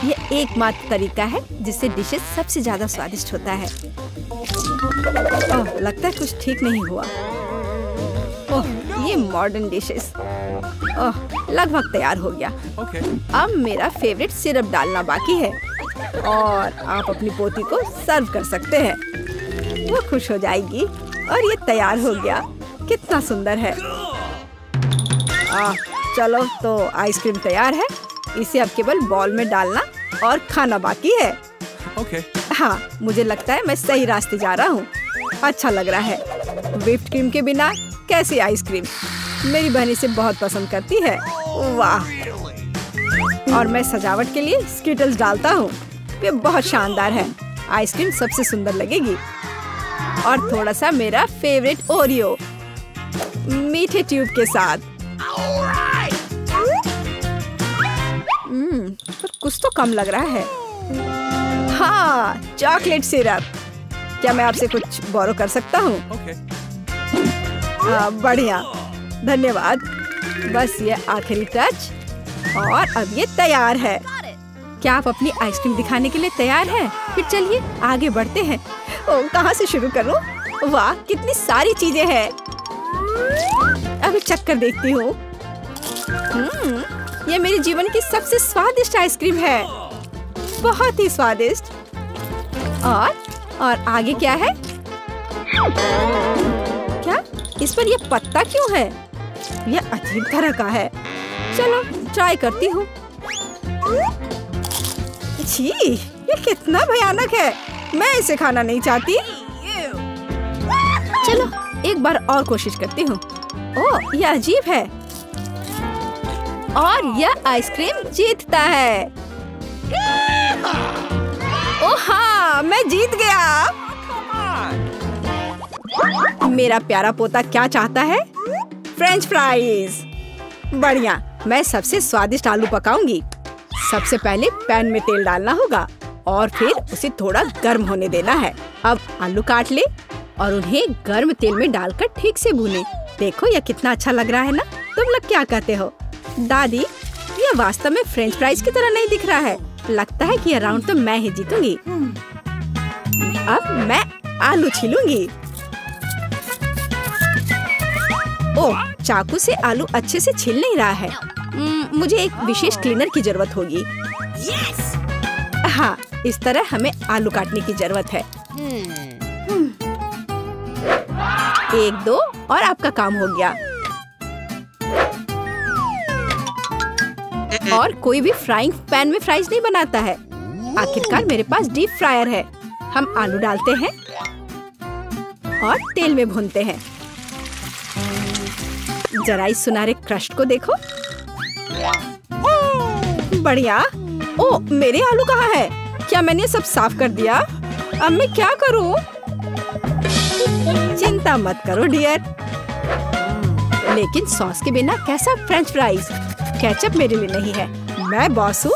ये एकमात्र तरीका है जिससे डिशेस सबसे ज्यादा स्वादिष्ट होता है। ओह, लगता है कुछ ठीक नहीं हुआ। ओह, ये मॉडर्न डिशेस। ओह, लगभग तैयार हो गया। अब मेरा फेवरेट सिरप डालना बाकी है और आप अपनी पोती को सर्व कर सकते हैं। वो खुश हो जाएगी। और ये तैयार हो गया। कितना सुंदर है। चलो, तो आइसक्रीम तैयार है। इसे अब केवल बॉल में डालना और खाना बाकी है। हाँ, मुझे लगता है मैं सही रास्ते जा रहा हूँ। अच्छा लग रहा है। व्हिप्ड क्रीम के बिना कैसी आइसक्रीम? मेरी बहन इसे बहुत पसंद करती है। वाह। और मैं सजावट के लिए स्किटल्स डालता हूँ। ये बहुत शानदार है। आइसक्रीम सबसे सुंदर लगेगी। और थोड़ा सा मेरा फेवरेट ओरियो मीठे ट्यूब के साथ। पर कुछ तो कम लग रहा है। हाँ, चॉकलेट सिरप। क्या मैं आपसे कुछ बोरो कर सकता हूँ? बढ़िया, धन्यवाद। बस ये आखिरी टच और अब ये तैयार है। क्या आप अपनी आइसक्रीम दिखाने के लिए तैयार हैं? फिर चलिए आगे बढ़ते हैं। कहाँ से शुरू करूँ? वाह, कितनी सारी चीजें हैं। अभी चक्कर देखती हूँ। ये मेरे जीवन की सबसे स्वादिष्ट आइसक्रीम है। बहुत ही स्वादिष्ट। और आगे क्या है? क्या इस पर ये पत्ता क्यों है? ये अजीब तरह का है। चलो ट्राई करती हूँ। छी, ये कितना भयानक है। मैं इसे खाना नहीं चाहती। चलो एक बार और कोशिश करती हूँ। ओह, यह अजीब है। और यह आइसक्रीम जीतता है। ओह हाँ, मैं जीत गया। मेरा प्यारा पोता क्या चाहता है? French fries. बढ़िया, मैं सबसे स्वादिष्ट आलू पकाऊंगी। सबसे पहले पैन में तेल डालना होगा और फिर उसे थोड़ा गर्म होने देना है। अब आलू काट ले और उन्हें गर्म तेल में डालकर ठीक से भूने। देखो यह कितना अच्छा लग रहा है ना? तुम लोग क्या कहते हो? दादी, यह वास्तव में फ्रेंच फ्राइज की तरह नहीं दिख रहा है। लगता है कि यह राउंड तो मैं ही जीतूंगी। अब मैं आलू छीलूंगी। ओह, चाकू से आलू अच्छे से छिल नहीं रहा है। मुझे एक विशेष क्लीनर की जरूरत होगी। हाँ, इस तरह हमें आलू काटने की जरूरत है। 1, 2 और आपका काम हो गया। और कोई भी फ्राइंग पैन में फ्राइज नहीं बनाता है। आखिरकार मेरे पास डीप फ्रायर है। हम आलू डालते हैं और तेल में भूनते हैं। जरा इस सुनहरे क्रस्ट को देखो। बढ़िया। ओह, मेरे आलू कहाँ है? क्या मैंने सब साफ कर दिया? अब मैं क्या करूं? चिंता मत करो डियर। लेकिन सॉस के बिना कैसा फ्रेंच फ्राइज? केचप मेरे लिए नहीं है। मैं बॉस हूँ।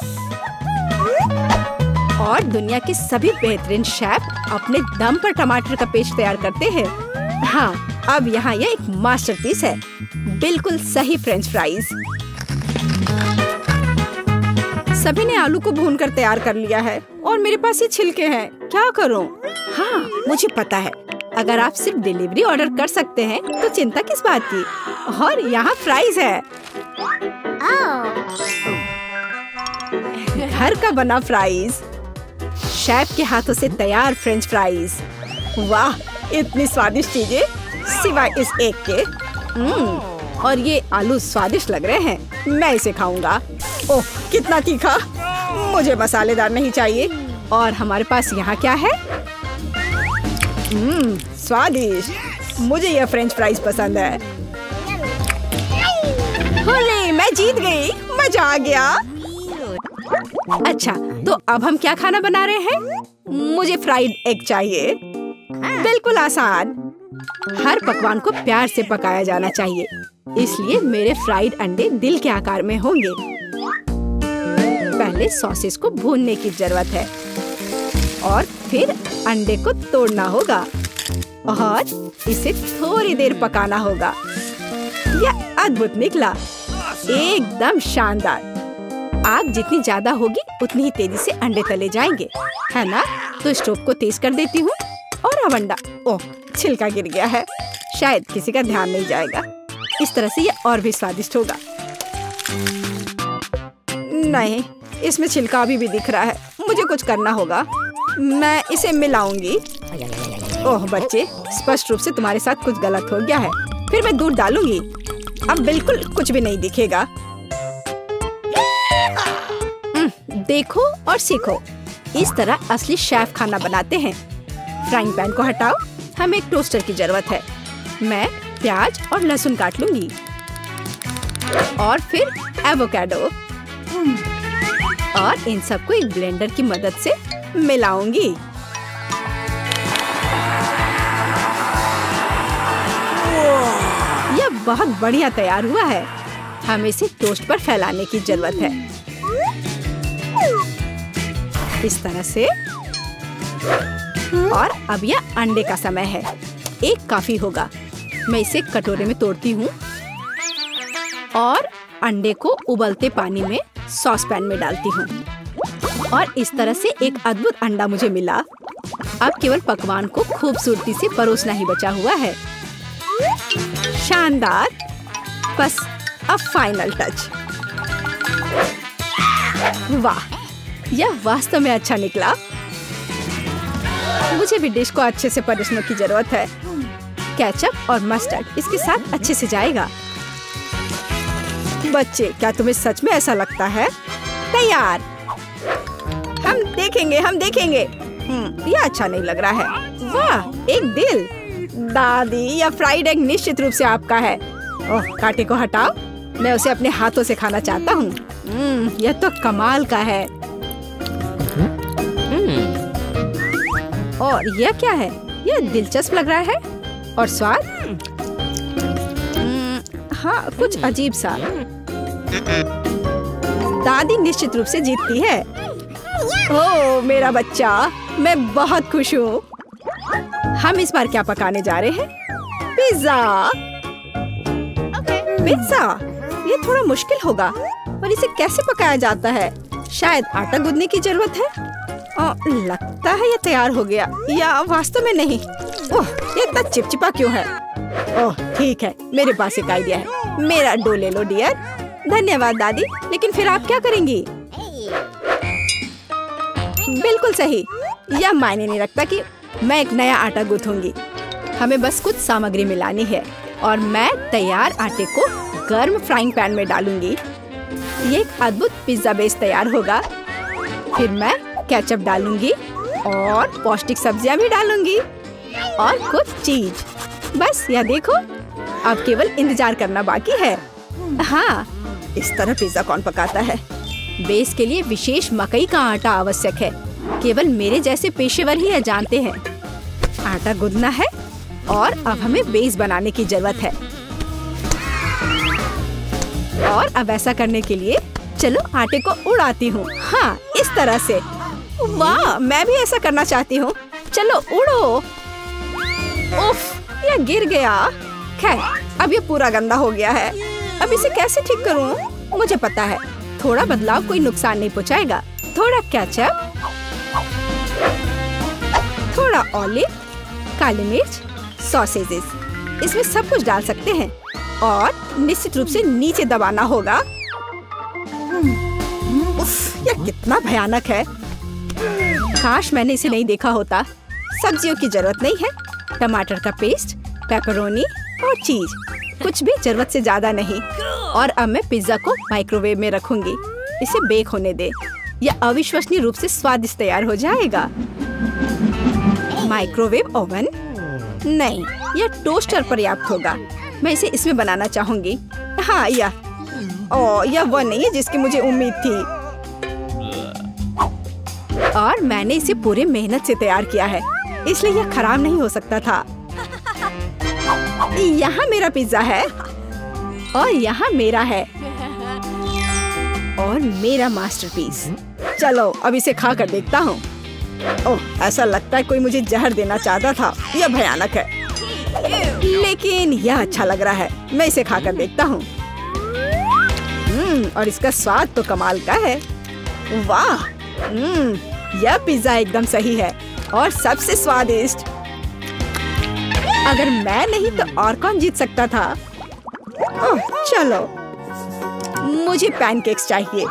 और दुनिया के सभी बेहतरीन शेफ अपने दम पर टमाटर का पेस्ट तैयार करते हैं। हाँ, अब यहाँ यह एक मास्टरपीस है। बिल्कुल सही फ्रेंच फ्राइज। सभी ने आलू को भूनकर तैयार कर लिया है और मेरे पास ये छिलके हैं। क्या करूं? हाँ, मुझे पता है। अगर आप सिर्फ डिलीवरी ऑर्डर कर सकते हैं तो चिंता किस बात की। और यहाँ फ्राइज है। घर का बना फ्राइज, शेफ के हाथों से तैयार फ्रेंच फ्राइज। वाह, इतनी स्वादिष्ट चीजें सिवाय इस एक के। और ये आलू स्वादिष्ट लग रहे हैं। मैं इसे खाऊंगा। ओह, कितना तीखा। मुझे मसालेदार नहीं चाहिए। और हमारे पास यहाँ क्या है? स्वादिष्ट। मुझे यह फ्रेंच फ्राइज पसंद है। हुर्रे, मैं जीत गई। मजा आ गया। अच्छा, तो अब हम क्या खाना बना रहे हैं? मुझे फ्राइड एग चाहिए। बिल्कुल आसान। हर पकवान को प्यार से पकाया जाना चाहिए, इसलिए मेरे फ्राइड अंडे दिल के आकार में होंगे। पहले सॉसेस को भूनने की जरूरत है और फिर अंडे को तोड़ना होगा और इसे थोड़ी देर पकाना होगा। यह अद्भुत निकला, एकदम शानदार। आग जितनी ज्यादा होगी उतनी ही तेजी से अंडे तले जाएंगे, है ना? तो स्टोव को तेज कर देती हूँ और अब अंडा। ओह, छिलका गिर गया है। शायद किसी का ध्यान नहीं जाएगा। इस तरह से यह और भी स्वादिष्ट होगा। नहीं, इसमें छिलका अभी भी दिख रहा है। मुझे कुछ करना होगा। मैं इसे मिलाऊंगी। ओह बच्चे, स्पष्ट रूप से तुम्हारे साथ कुछ गलत हो गया है। फिर मैं दूध डालूंगी। अब बिल्कुल कुछ भी नहीं दिखेगा। देखो और सीखो। इस तरह असली शेफ खाना बनाते हैं। फ्राइंग पैन को हटाओ। हमें एक टोस्टर की जरूरत है। मैं प्याज और लहसुन काट लूंगी और फिर एवोकाडो और इन सबको एक ब्लेंडर की मदद से मिलाऊंगी। यह बहुत बढ़िया तैयार हुआ है। हमें इसे टोस्ट पर फैलाने की जरूरत है। इस तरह से। और अब यह अंडे का समय है। एक काफी होगा। मैं इसे कटोरे में तोड़ती हूँ और अंडे को उबलते पानी में सॉस पैन में डालती हूँ और इस तरह से एक अद्भुत अंडा मुझे मिला। अब केवल पकवान को खूबसूरती से परोसना ही बचा हुआ है। शानदार। बस अब फाइनल टच। वाह, यह वास्तव में अच्छा निकला। मुझे भी डिश को अच्छे से परोसने की जरूरत है। केचप और मस्टर्ड इसके साथ अच्छे से जाएगा। बच्चे, क्या तुम्हें सच में ऐसा लगता है? तैयार। हम देखेंगे। यह अच्छा नहीं लग रहा है। वाह, एक दिल। दादी, यह फ्राइड एग निश्चित रूप से आपका है। ओह, कांटे को हटाओ, मैं उसे अपने हाथों से खाना चाहता हूँ। यह तो कमाल का है। और यह क्या है? यह दिलचस्प लग रहा है। और स्वाद? हाँ, कुछ अजीब सा। दादी निश्चित रूप से जीतती है। ओह, मेरा बच्चा, मैं बहुत खुश हूँ। हम इस बार क्या पकाने जा रहे हैं? पिज्जा। पिज्जा? ये थोड़ा मुश्किल होगा, पर इसे कैसे पकाया जाता है? शायद आटा गूंदने की जरूरत है। लगता है ये तैयार हो गया, या वास्तव में नहीं। ओह, ये इतना चिपचिपा क्यों है? ओह, ठीक है, मेरे पास एक आइडिया है। मेरा डो ले लो डियर। धन्यवाद दादी, लेकिन फिर आप क्या करेंगी? बिल्कुल सही। यह मायने नहीं रखता कि मैं एक नया आटा गूंथूंगी। हमें बस कुछ सामग्री मिलानी है और मैं तैयार आटे को गर्म फ्राइंग पैन में डालूंगी। ये एक अद्भुत पिज्जा बेस तैयार होगा। फिर मैं केचप डालूंगी और पौष्टिक सब्जियां भी डालूंगी और कुछ चीज। बस यह देखो, अब केवल इंतजार करना बाकी है। हाँ, इस तरह पिज्जा कौन पकाता है? बेस के लिए विशेष मकई का आटा आवश्यक है। केवल मेरे जैसे पेशेवर ही यह जानते हैं। आटा गूंदना है और अब हमें बेस बनाने की जरूरत है। और अब ऐसा करने के लिए चलो आटे को उड़ाती हूँ। हाँ, इस तरह से। वाह, मैं भी ऐसा करना चाहती हूँ। चलो उड़ो। उफ, यह गिर गया। खैर, अब ये पूरा गंदा हो गया है। अब इसे कैसे ठीक करूँ? मुझे पता है, थोड़ा बदलाव कोई नुकसान नहीं पहुँचाएगा। थोड़ा केचप, थोड़ा ऑलिव, काली मिर्च, सॉसेजेस, इसमें सब कुछ डाल सकते हैं और निश्चित रूप से नीचे दबाना होगा। उफ, यह कितना भयानक है। काश मैंने इसे नहीं देखा होता। सब्जियों की जरूरत नहीं है। टमाटर का पेस्ट, पेपरोनी और चीज, कुछ भी जरूरत से ज्यादा नहीं। और अब मैं पिज्जा को माइक्रोवेव में रखूंगी। इसे बेक होने दे। यह अविश्वसनीय रूप से स्वादिष्ट तैयार हो जाएगा। माइक्रोवेव ओवन नहीं, यह टोस्टर पर्याप्त होगा। मैं इसे इसमें बनाना चाहूंगी। हाँ, यह वह नहीं है जिसकी मुझे उम्मीद थी। और मैंने इसे पूरे मेहनत से तैयार किया है, इसलिए यह खराब नहीं हो सकता था। यहाँ मेरा पिज्जा है और यहाँ मेरा है और मेरा मास्टरपीस। चलो अब इसे खा कर देखता हूँ। ओह, ऐसा लगता है कोई मुझे जहर देना चाहता था। यह भयानक है, लेकिन यह अच्छा लग रहा है। मैं इसे खा कर देखता हूँ। और इसका स्वाद तो कमाल का है। वाह, यह पिज्जा एकदम सही है और सबसे स्वादिष्ट। अगर मैं नहीं तो और कौन जीत सकता था? ओह, चलो, मुझे पैनकेक्स चाहिए।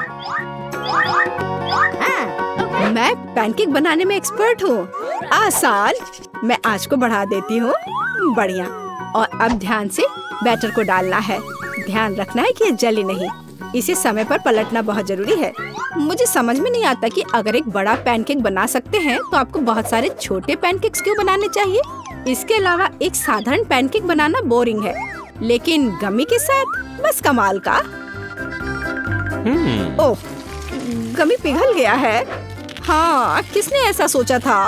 मैं पैनकेक बनाने में एक्सपर्ट हूँ। आसान। मैं आंच को बढ़ा देती हूँ। बढ़िया। और अब ध्यान से बैटर को डालना है। ध्यान रखना है कि ये जले नहीं। इसे समय पर पलटना बहुत जरूरी है। मुझे समझ में नहीं आता कि अगर एक बड़ा पैनकेक बना सकते हैं तो आपको बहुत सारे छोटे पैनकेक्स क्यों बनाने चाहिए? इसके अलावा एक साधारण पैनकेक बनाना बोरिंग है, लेकिन गमी के साथ बस कमाल का। ओह, गमी पिघल गया है। हाँ, किसने ऐसा सोचा था?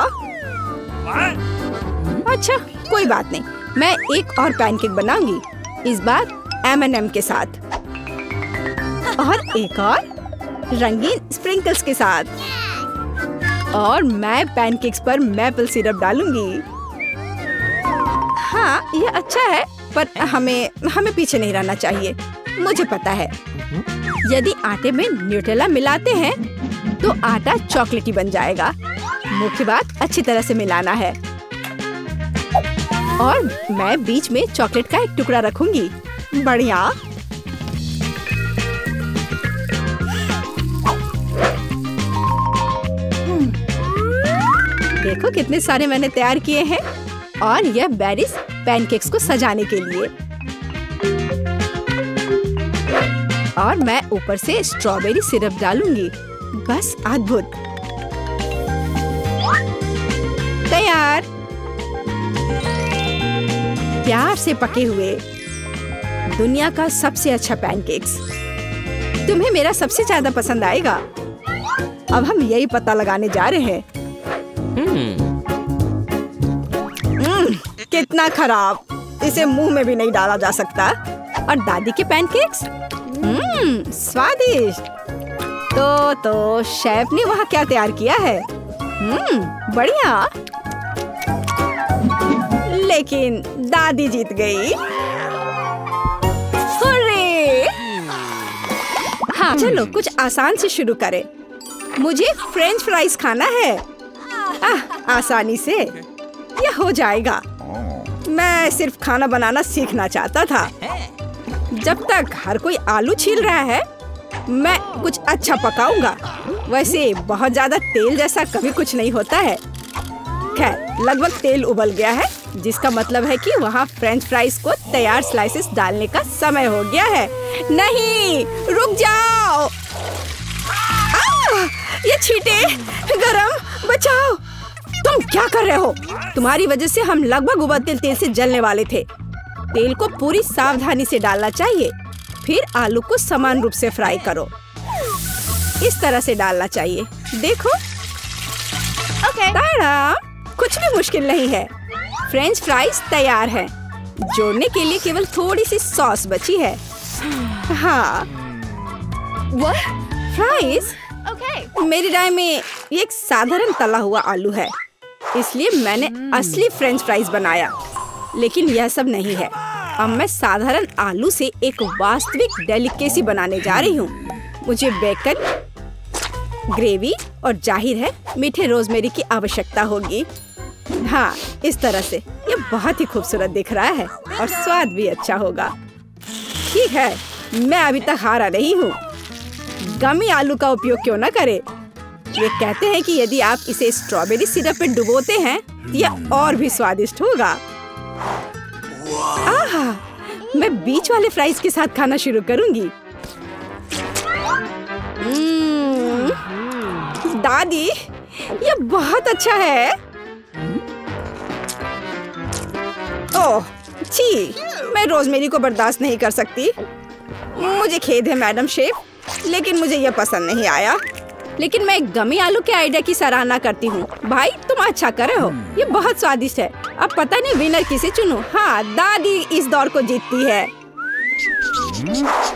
अच्छा, कोई बात नहीं। मैं एक और पैनकेक बनाऊंगी, इस बार M&M के साथ और एक और रंगीन स्प्रिंकल्स के साथ। और मैं पैनकेक्स पर मैपल सिरप डालूंगी। हाँ, ये अच्छा है, पर हमें पीछे नहीं रहना चाहिए। मुझे पता है, यदि आटे में न्यूटेला मिलाते हैं तो आटा चॉकलेटी बन जाएगा। मुख्य बात अच्छी तरह से मिलाना है। और मैं बीच में चॉकलेट का एक टुकड़ा रखूंगी। बढ़िया। देखो कितने सारे मैंने तैयार किए हैं। और यह बेरीज पैनकेक्स को सजाने के लिए। और मैं ऊपर से स्ट्रॉबेरी सिरप डालूंगी। बस अद्भुत। तैयार। प्यार से पके हुए दुनिया का सबसे अच्छा पैनकेक्स। तुम्हें मेरा सबसे ज्यादा पसंद आएगा। अब हम यही पता लगाने जा रहे हैं। कितना खराब, इसे मुंह में भी नहीं डाला जा सकता। और दादी के पैनकेक्स स्वादिष्ट। तो शेफ ने वहाँ क्या तैयार किया है? बढ़िया। लेकिन दादी जीत गई। हुर्रे! हाँ, चलो कुछ आसान से शुरू करें। मुझे फ्रेंच फ्राइज खाना है। आसानी से यह हो जाएगा। मैं सिर्फ खाना बनाना सीखना चाहता था। जब तक हर कोई आलू छील रहा है, मैं कुछ अच्छा पकाऊंगा। वैसे बहुत ज्यादा तेल जैसा कभी कुछ नहीं होता है। खैर, लगभग तेल उबल गया है, जिसका मतलब है कि वहाँ फ्रेंच फ्राइज को तैयार स्लाइसेस डालने का समय हो गया है। नहीं, रुक जाओ। ये छींटे गरम, बचाओ। तुम क्या कर रहे हो? तुम्हारी वजह से हम लगभग उबलते तेल से जलने वाले थे। तेल को पूरी सावधानी से डालना चाहिए। फिर आलू को समान रूप से फ्राई करो। इस तरह से डालना चाहिए। देखो, ताड़ा, कुछ भी मुश्किल नहीं है। फ्रेंच फ्राइज तैयार है। जोड़ने के लिए केवल थोड़ी सी सॉस बची है। हाँ, फ्राइज? मेरी राय में ये एक साधारण तला हुआ आलू है, इसलिए मैंने असली फ्रेंच फ्राइज बनाया। लेकिन यह सब नहीं है। अब मैं साधारण आलू से एक वास्तविक डेलिकेसी बनाने जा रही हूँ। मुझे बेकन, ग्रेवी और जाहिर है मीठे रोजमेरी की आवश्यकता होगी। हाँ, इस तरह से ये बहुत ही खूबसूरत दिख रहा है और स्वाद भी अच्छा होगा। ठीक है, मैं अभी तक हारा नहीं हूँ। गमी आलू का उपयोग क्यों न करें? ये कहते हैं कि यदि आप इसे स्ट्रॉबेरी सिरप में डुबोते हैं, यह और भी स्वादिष्ट होगा। आहा, मैं बीच वाले फ्राइज के साथ खाना शुरू करूंगी। दादी, ये बहुत अच्छा है। ओह, छी, मैं रोजमेरी को बर्दाश्त नहीं कर सकती। मुझे खेद है मैडम शेफ, लेकिन मुझे यह पसंद नहीं आया। लेकिन मैं गमी आलू के आइडिया की सराहना करती हूँ। भाई, तुम अच्छा कर रहे हो। ये बहुत स्वादिष्ट है। अब पता नहीं विनर किसे चुनूं। हाँ, दादी इस दौर को जीतती है।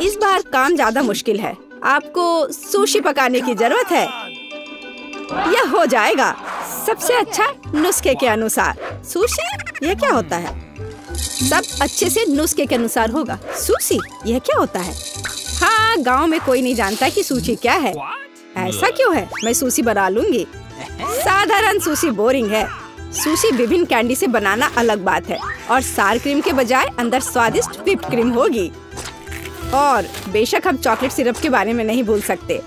इस बार काम ज्यादा मुश्किल है। आपको सुशी पकाने की जरूरत है। यह हो जाएगा सबसे अच्छा नुस्खे के अनुसार। सुशी? यह क्या होता है? सब अच्छे से नुस्खे के अनुसार होगा। सुशी? यह क्या होता है? हाँ, गांव में कोई नहीं जानता कि सुशी क्या है। ऐसा क्यों है? मैं सुशी बना लूंगी। साधारण सुशी बोरिंग है। सुशी विभिन्न कैंडी से बनाना अलग बात है। और सार क्रीम के बजाय अंदर स्वादिष्ट व्हिप क्रीम होगी। और बेशक हम चॉकलेट सिरप के बारे में नहीं भूल सकते।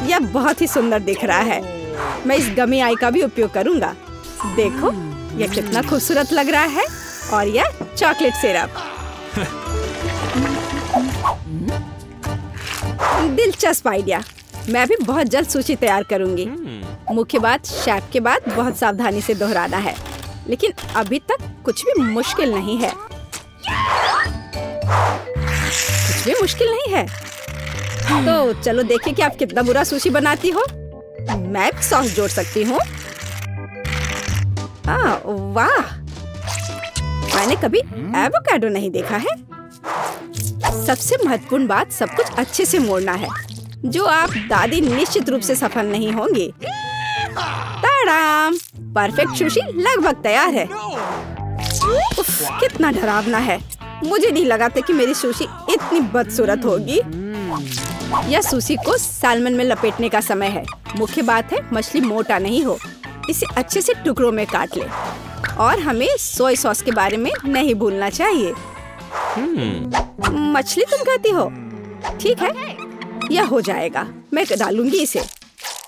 यह बहुत ही सुंदर दिख रहा है। मैं इस गमी आई का भी उपयोग करूंगा। देखो, यह कितना खूबसूरत लग रहा है। और यह चॉकलेट सिरप। दिलचस्प आइडिया। मैं भी बहुत जल्द सूची तैयार करूंगी। मुख्य बात शेफ के बाद बहुत सावधानी से दोहराना है। लेकिन अभी तक कुछ भी मुश्किल नहीं है। कुछ भी मुश्किल नहीं है। तो चलो देखें कि आप कितना बुरा सुशी बनाती हो। मैं भी सॉस जोड़ सकती हूँ। वाह, मैंने कभी एवोकाडो नहीं देखा है। सबसे महत्वपूर्ण बात सब कुछ अच्छे से मोड़ना है, जो आप दादी निश्चित रूप से सफल नहीं होंगी। ताड़ाम! परफेक्ट सुशी लगभग तैयार है। उफ, कितना डरावना है। मुझे नहीं लगा था कि मेरी सुशी इतनी बदसूरत होगी। यह सुशी को सालमन में लपेटने का समय है। मुख्य बात है मछली मोटा नहीं हो। इसे अच्छे से टुकड़ों में काट ले। और हमें सोया सॉस के बारे में नहीं भूलना चाहिए। मछली तुम कहती हो? ठीक है, यह हो जाएगा। मैं डालूंगी इसे।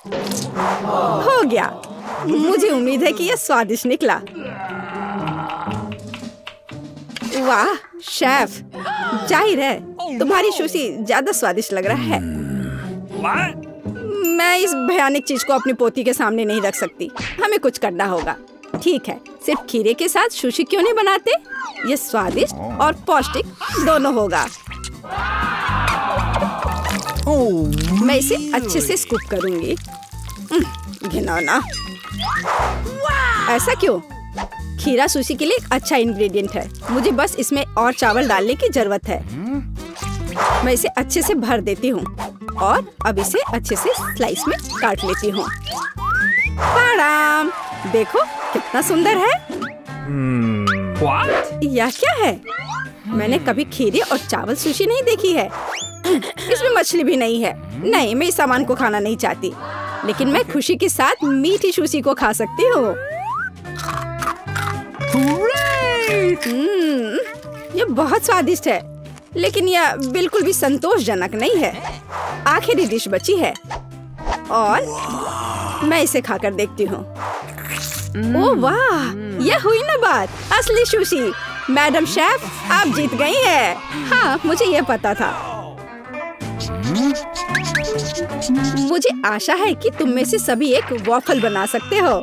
हो गया। मुझे उम्मीद है कि यह स्वादिष्ट निकला। वाह शेफ, जाहिर है तुम्हारी सुशी ज्यादा स्वादिष्ट लग रहा है। मैं इस भयानक चीज को अपनी पोती के सामने नहीं रख सकती। हमें कुछ करना होगा। ठीक है, सिर्फ खीरे के साथ सुशी क्यों नहीं बनाते? ये स्वादिष्ट और पौष्टिक दोनों होगा। मैं इसे अच्छे से स्कूप करूंगी। घिनौना। ऐसा क्यों? खीरा सुशी के लिए एक अच्छा इंग्रेडिएंट है। मुझे बस इसमें और चावल डालने की जरूरत है। मैं इसे अच्छे से भर देती हूँ और अब इसे अच्छे से स्लाइस में काट लेती हूँ। पाड़ाम! देखो कितना सुंदर है। यह क्या है? मैंने कभी खीरे और चावल सुशी नहीं देखी है। इसमें मछली भी नहीं है। नहीं, मैं इस सामान को खाना नहीं चाहती, लेकिन मैं खुशी के साथ मीठी सुशी को खा सकती हूँ। ये बहुत स्वादिष्ट है, लेकिन यह बिल्कुल भी संतोषजनक नहीं है। आखिरी डिश बची है और मैं इसे खाकर देखती हूँ। ओह वाह, यह हुई ना बात, असली सुशी। मैडम शेफ, आप जीत गई हैं। हाँ, मुझे यह पता था। मुझे आशा है कि तुम में से सभी एक वॉफल बना सकते हो।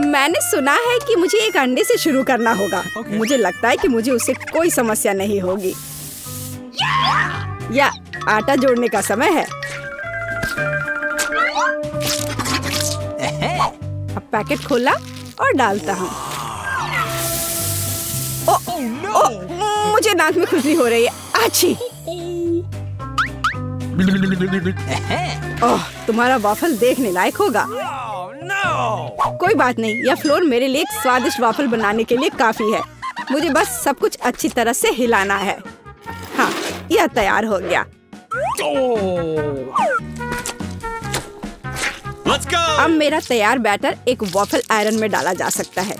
मैंने सुना है कि मुझे एक अंडे से शुरू करना होगा। मुझे लगता है कि मुझे उससे कोई समस्या नहीं होगी। या आटा जोड़ने का समय है। अब पैकेट खोला और डालता हूँ। मुझे नाक में खुजली हो रही है। आछी! ओह, तुम्हारा वॉफल देखने लायक होगा। कोई बात नहीं, यह फ्लोर मेरे लिए एक स्वादिष्ट वॉफल बनाने के लिए काफी है। मुझे बस सब कुछ अच्छी तरह से हिलाना है। हाँ, यह तैयार हो गया। अब मेरा तैयार बैटर एक वॉफल आयरन में डाला जा सकता है।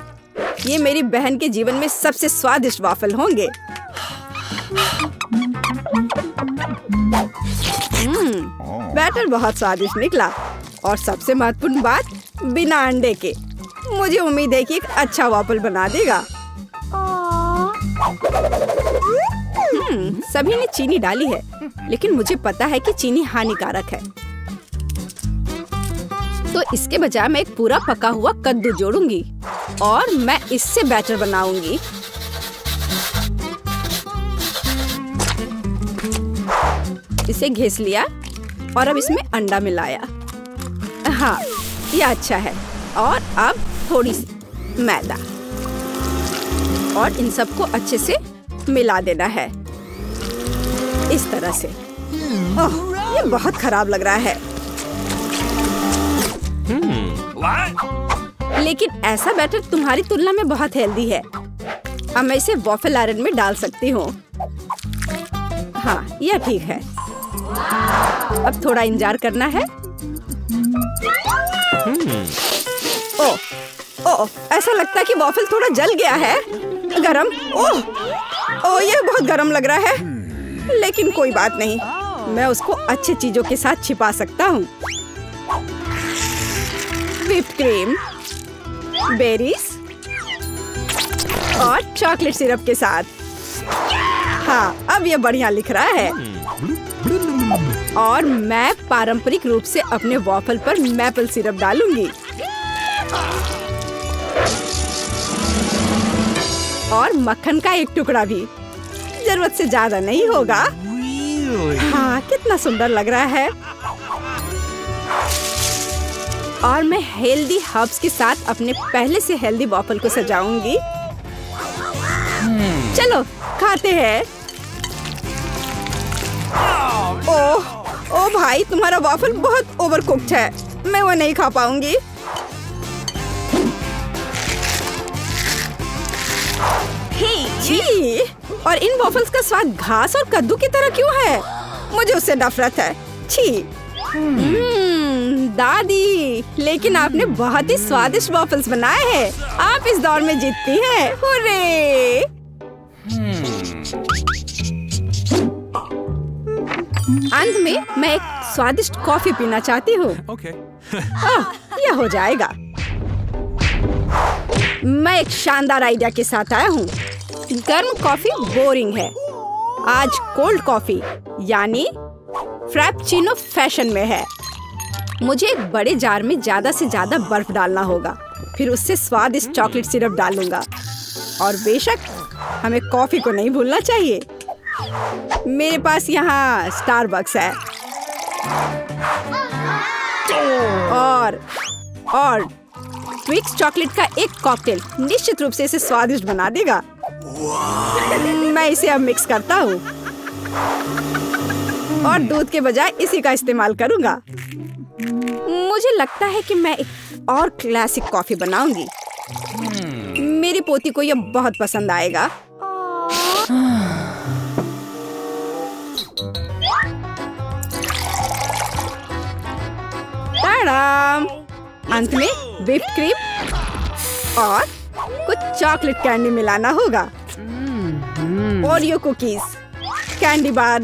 ये मेरी बहन के जीवन में सबसे स्वादिष्ट वॉफल होंगे। बैटर बहुत स्वादिष्ट निकला और सबसे महत्वपूर्ण बात, बिना अंडे के। मुझे उम्मीद है कि एक अच्छा वॉफल बना देगा। सभी ने चीनी डाली है, लेकिन मुझे पता है कि चीनी हानिकारक है। तो इसके बजाय मैं एक पूरा पका हुआ कद्दू जोड़ूंगी और मैं इससे बैटर बनाऊंगी। इसे घिस लिया और अब इसमें अंडा मिलाया। हाँ, ये अच्छा है। और अब थोड़ी सी मैदा और इन सबको अच्छे से मिला देना है, इस तरह से। ओह, ये बहुत खराब लग रहा है। लेकिन ऐसा बैटर तुम्हारी तुलना में बहुत हेल्दी है। अब मैं इसे वॉफल आयरन में डाल सकती हूँ। हाँ, यह ठीक है। अब थोड़ा इंतजार करना है। ओह, ओह, ऐसा लगता है कि वॉफल थोड़ा जल गया है। गरम। ओह, ओह, यह बहुत गरम लग रहा है। लेकिन कोई बात नहीं, मैं उसको अच्छी चीजों के साथ छिपा सकता हूँ। व्हिप्ड क्रीम, बेरीज और चॉकलेट सिरप के साथ। हाँ, अब ये बढ़िया लिख रहा है। और मैं पारंपरिक रूप से अपने वॉफल पर मैपल सिरप डालूंगी और मक्खन का एक टुकड़ा भी। जरूरत से ज्यादा नहीं होगा। हाँ, कितना सुंदर लग रहा है। और मैं हेल्दी हर्ब्स के साथ अपने पहले से हेल्दी वॉफल को सजाऊंगी। चलो खाते हैं। ओह, ओ भाई, तुम्हारा वॉफल बहुत ओवरकुक्ड है। मैं वो नहीं खा पाऊंगी। छी! और इन वॉफल्स का स्वाद घास और कद्दू की तरह क्यों है? मुझे उससे नफरत है। छी! दादी, लेकिन आपने बहुत ही स्वादिष्ट वॉफल्स बनाए हैं। आप इस दौर में जीतती हैं। हुर्रे! अंत में मैं एक स्वादिष्ट कॉफी पीना चाहती हूँ। यह हो जाएगा। मैं एक शानदार आइडिया के साथ आया हूँ। गर्म कॉफी बोरिंग है, आज कोल्ड कॉफी यानी फ्रैप्पुचिनो फैशन में है। मुझे एक बड़े जार में ज्यादा से ज्यादा बर्फ डालना होगा, फिर उससे स्वादिष्ट चॉकलेट सिरप डालूंगा। और बेशक हमें कॉफी को नहीं भूलना चाहिए। मेरे पास यहाँ स्टारबक्स है और ट्विक्स चॉकलेट का एक कॉकटेल निश्चित रूप से इसे स्वादिष्ट बना देगा। मैं इसे अब मिक्स करता हूँ और दूध के बजाय इसी का इस्तेमाल करूँगा। मुझे लगता है कि मैं एक और क्लासिक कॉफी बनाऊंगी। मेरी पोती को यह बहुत पसंद आएगा। टाडाम! अंत में व्हिप्ड क्रीम और कुछ चॉकलेट कैंडी मिलाना होगा। Oreo cookies, candy bar.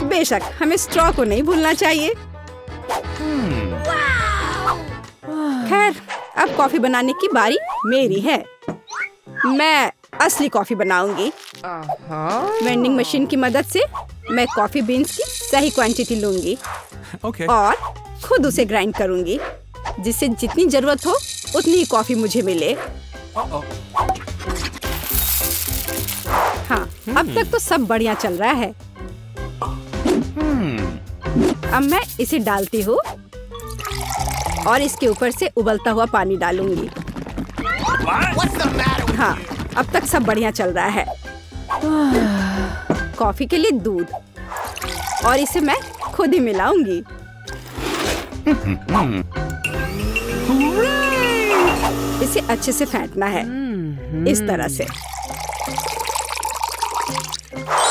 बेशक हमें स्ट्रॉ को नहीं भूलना चाहिए। खैर, अब कॉफी बनाने की बारी मेरी है। मैं असली कॉफी बनाऊंगी। वेंडिंग मशीन की मदद से मैं कॉफी बीन्स की सही क्वांटिटी लूंगी और खुद उसे ग्राइंड करूंगी, जिससे जितनी जरूरत हो उतनी ही कॉफी मुझे मिले। हाँ, अब तक तो सब बढ़िया चल रहा है। अब मैं इसे डालती हूँ और इसके ऊपर से उबलता हुआ पानी डालूंगी। हाँ, अब तक सब बढ़िया चल रहा है। कॉफी के लिए दूध और इसे मैं खुद ही मिलाऊंगी। इसे अच्छे से फेंटना है, इस तरह से।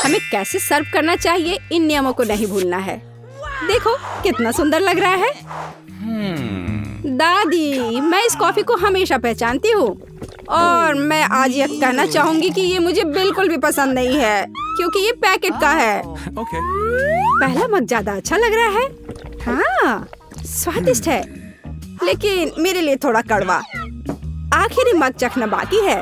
हमें कैसे सर्व करना चाहिए, इन नियमों को नहीं भूलना है। देखो कितना सुंदर लग रहा है। दादी, मैं इस कॉफी को हमेशा पहचानती हूँ और मैं आज यह कहना चाहूंगी कि ये मुझे बिल्कुल भी पसंद नहीं है, क्योंकि ये पैकेट का है। पहला मग ज्यादा अच्छा लग रहा है। हाँ, स्वादिष्ट है, लेकिन मेरे लिए थोड़ा कड़वा। आखिरी मग चखना बाकी है।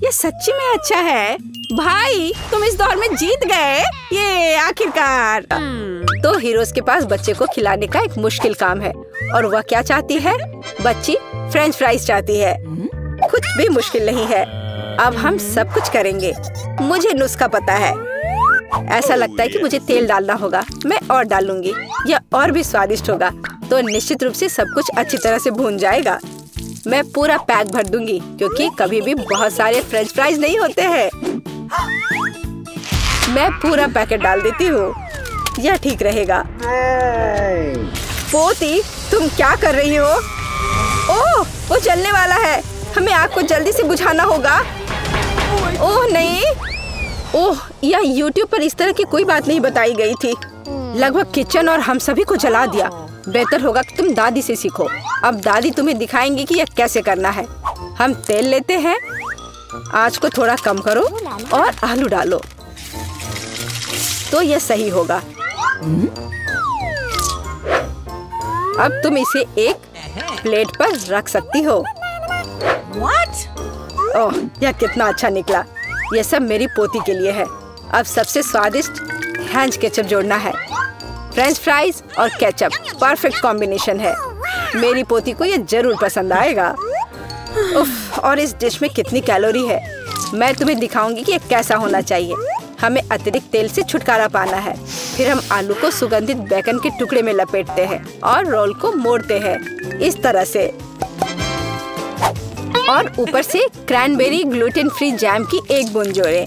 ये सच्ची में अच्छा है। भाई, तुम इस दौर में जीत गए। ये आखिरकार। तो हीरोज के पास बच्चे को खिलाने का एक मुश्किल काम है और वह क्या चाहती है? बच्ची फ्रेंच फ्राइज चाहती है। कुछ भी मुश्किल नहीं है। अब हम सब कुछ करेंगे। मुझे नुस्खा पता है। ऐसा लगता है कि मुझे तेल डालना होगा। मैं और डालूंगी, यह और भी स्वादिष्ट होगा। तो निश्चित रूप से सब कुछ अच्छी तरह से भून जाएगा। मैं पूरा पैक भर दूंगी, क्योंकि कभी भी बहुत सारे फ्रेंच फ्राइज नहीं होते हैं। मैं पूरा पैकेट डाल देती हूँ, यह ठीक रहेगा। पोती, तुम क्या कर रही हो? ओह, वो जलने वाला है। हमें आग को जल्दी से बुझाना होगा। ओह नहीं, ओह, यह YouTube पर इस तरह की कोई बात नहीं बताई गई थी। लगभग किचन और हम सभी को जला दिया। बेहतर होगा कि तुम दादी से सीखो। अब दादी तुम्हें दिखाएंगी कि यह कैसे करना है। हम तेल लेते हैं, आंच को थोड़ा कम करो और आलू डालो, तो यह सही होगा। अब तुम इसे एक प्लेट पर रख सकती हो। ओह, यह कितना अच्छा निकला। यह सब मेरी पोती के लिए है। अब सबसे स्वादिष्ट हैंच केचप जोड़ना है। फ्रेंच फ्राइज और केचप परफेक्ट कॉम्बिनेशन है। मेरी पोती को यह जरूर पसंद आएगा। उफ, और इस डिश में कितनी कैलोरी है। मैं तुम्हें दिखाऊंगी कि यह कैसा होना चाहिए। हमें अतिरिक्त तेल से छुटकारा पाना है। फिर हम आलू को सुगंधित बेकन के टुकड़े में लपेटते हैं और रोल को मोड़ते हैं, इस तरह से। और ऊपर से क्रैनबेरी ग्लूटेन फ्री जैम की एक बूंद जोड़ें,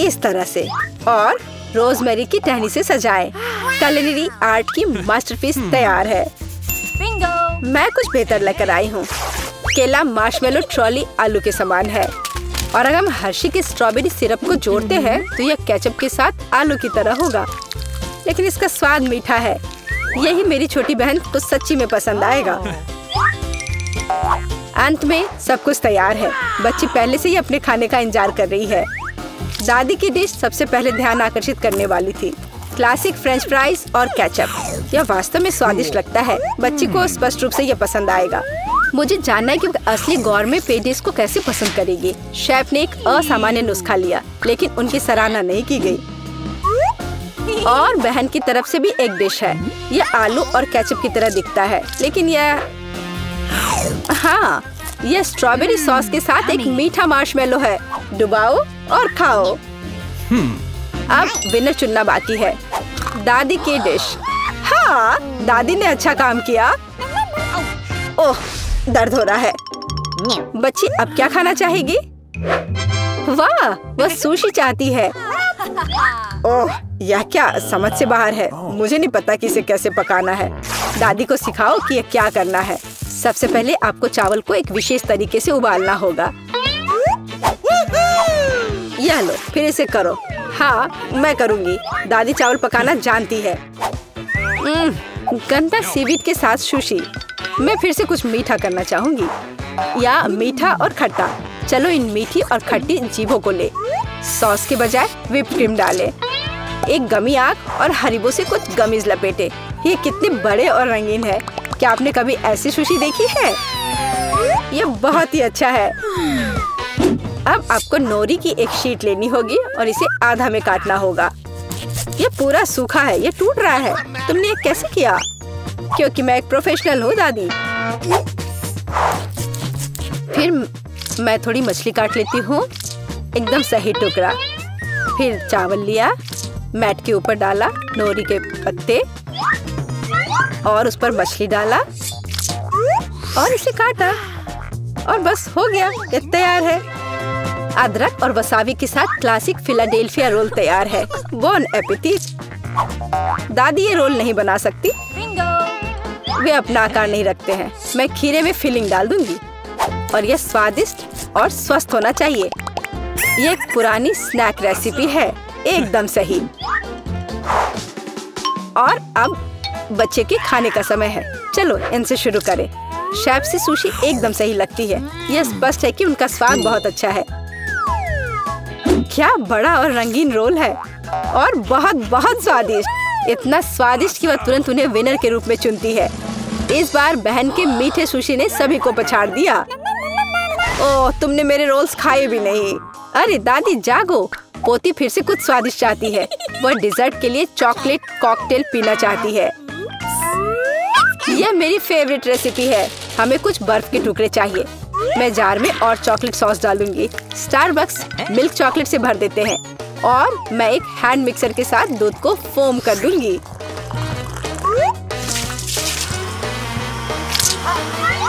इस तरह से। और रोजमेरी की टहनी से सजाएं। culinary आर्ट की मास्टरपीस तैयार है। मैं कुछ बेहतर लेकर आई हूँ। केला मार्शमेलो ट्रॉली आलू के समान है। और अगर हम हर्शी के स्ट्रॉबेरी सिरप को जोड़ते हैं तो यह केचप के साथ आलू की तरह होगा, लेकिन इसका स्वाद मीठा है। यही मेरी छोटी बहन को सच्ची में पसंद आएगा। अंत में सब कुछ तैयार है। बच्ची पहले से ही अपने खाने का इंतजार कर रही है। दादी की डिश सबसे पहले ध्यान आकर्षित करने वाली थी। क्लासिक फ्रेंच फ्राइज और केचप। यह वास्तव में स्वादिष्ट लगता है। बच्ची को स्पष्ट रूप से यह पसंद आएगा। मुझे जानना है कि असली गौरमे पेडिस को कैसे पसंद करेगी। शेफ ने एक असामान्य नुस्खा लिया, लेकिन उनकी सराहना नहीं की गई। और बहन की तरफ से भी एक डिश है। यह आलू और केचप की तरह दिखता है, लेकिन हाँ, यह स्ट्रॉबेरी सॉस के साथ एक मीठा मार्शमेलो है। डुबाओ और खाओ। अब विनर चुनना बाकी है। दादी की डिश। हाँ, दादी ने अच्छा काम किया। ओह, दर्द हो रहा है। बच्ची अब क्या खाना चाहेगी? वाह, वह सुशी चाहती है। ओह, यह क्या समझ से बाहर है। मुझे नहीं पता कि इसे कैसे पकाना है। दादी को सिखाओ कि यह क्या करना है। सबसे पहले आपको चावल को एक विशेष तरीके से उबालना होगा। यह लो, फिर इसे करो। हाँ, मैं करूँगी। दादी चावल पकाना जानती है। गंदा सीवीड के साथ सुशी। मैं फिर से कुछ मीठा करना चाहूँगी, या मीठा और खट्टा। चलो इन मीठी और खट्टी जीभों को ले। सॉस के बजाय व्हिप क्रीम डालें। एक गमी आग और हरीबो से कुछ गमीज लपेटे। ये कितने बड़े और रंगीन है। क्या आपने कभी ऐसी सुशी देखी है? ये बहुत ही अच्छा है। अब आपको नोरी की एक शीट लेनी होगी और इसे आधा में काटना होगा। ये पूरा सूखा है, ये टूट रहा है। तुमने ये कैसे किया? क्योंकि मैं एक प्रोफेशनल हूँ दादी। फिर मैं थोड़ी मछली काट लेती हूँ, एकदम सही टुकड़ा। फिर चावल लिया, मैट के ऊपर डाला, नोरी के पत्ते और उस पर मछली डाला और इसे काटा और बस हो गया, ये तैयार है। अदरक और वसाबी के साथ क्लासिक फिलाडेल्फिया रोल तैयार है। Bone appétit. दादी ये रोल नहीं बना सकती, वे अपना आकार नहीं रखते हैं। मैं खीरे में फिलिंग डाल दूंगी और यह स्वादिष्ट और स्वस्थ होना चाहिए। ये एक पुरानी स्नैक रेसिपी है, एकदम सही। और अब बच्चे के खाने का समय है। चलो इनसे शुरू करें। शेफ से सुशी एकदम सही लगती है। यह स्पष्ट है कि उनका स्वाद बहुत अच्छा है। क्या बड़ा और रंगीन रोल है और बहुत बहुत स्वादिष्ट। इतना स्वादिष्ट कि वह तुरंत उन्हें विनर के रूप में चुनती है। इस बार बहन के मीठे सुशी ने सभी को पछाड़ दिया। ओह, तुमने मेरे रोल्स खाए भी नहीं। अरे दादी जागो, पोती फिर से कुछ स्वादिष्ट चाहती है। वह डिजर्ट के लिए चॉकलेट कॉकटेल पीना चाहती है। यह मेरी फेवरेट रेसिपी है। हमें कुछ बर्फ के टुकड़े चाहिए। मैं जार में और चॉकलेट सॉस डालूंगी। स्टारबक्स मिल्क चॉकलेट से भर देते हैं और मैं एक हैंड मिक्सर के साथ दूध को फोम कर दूंगी।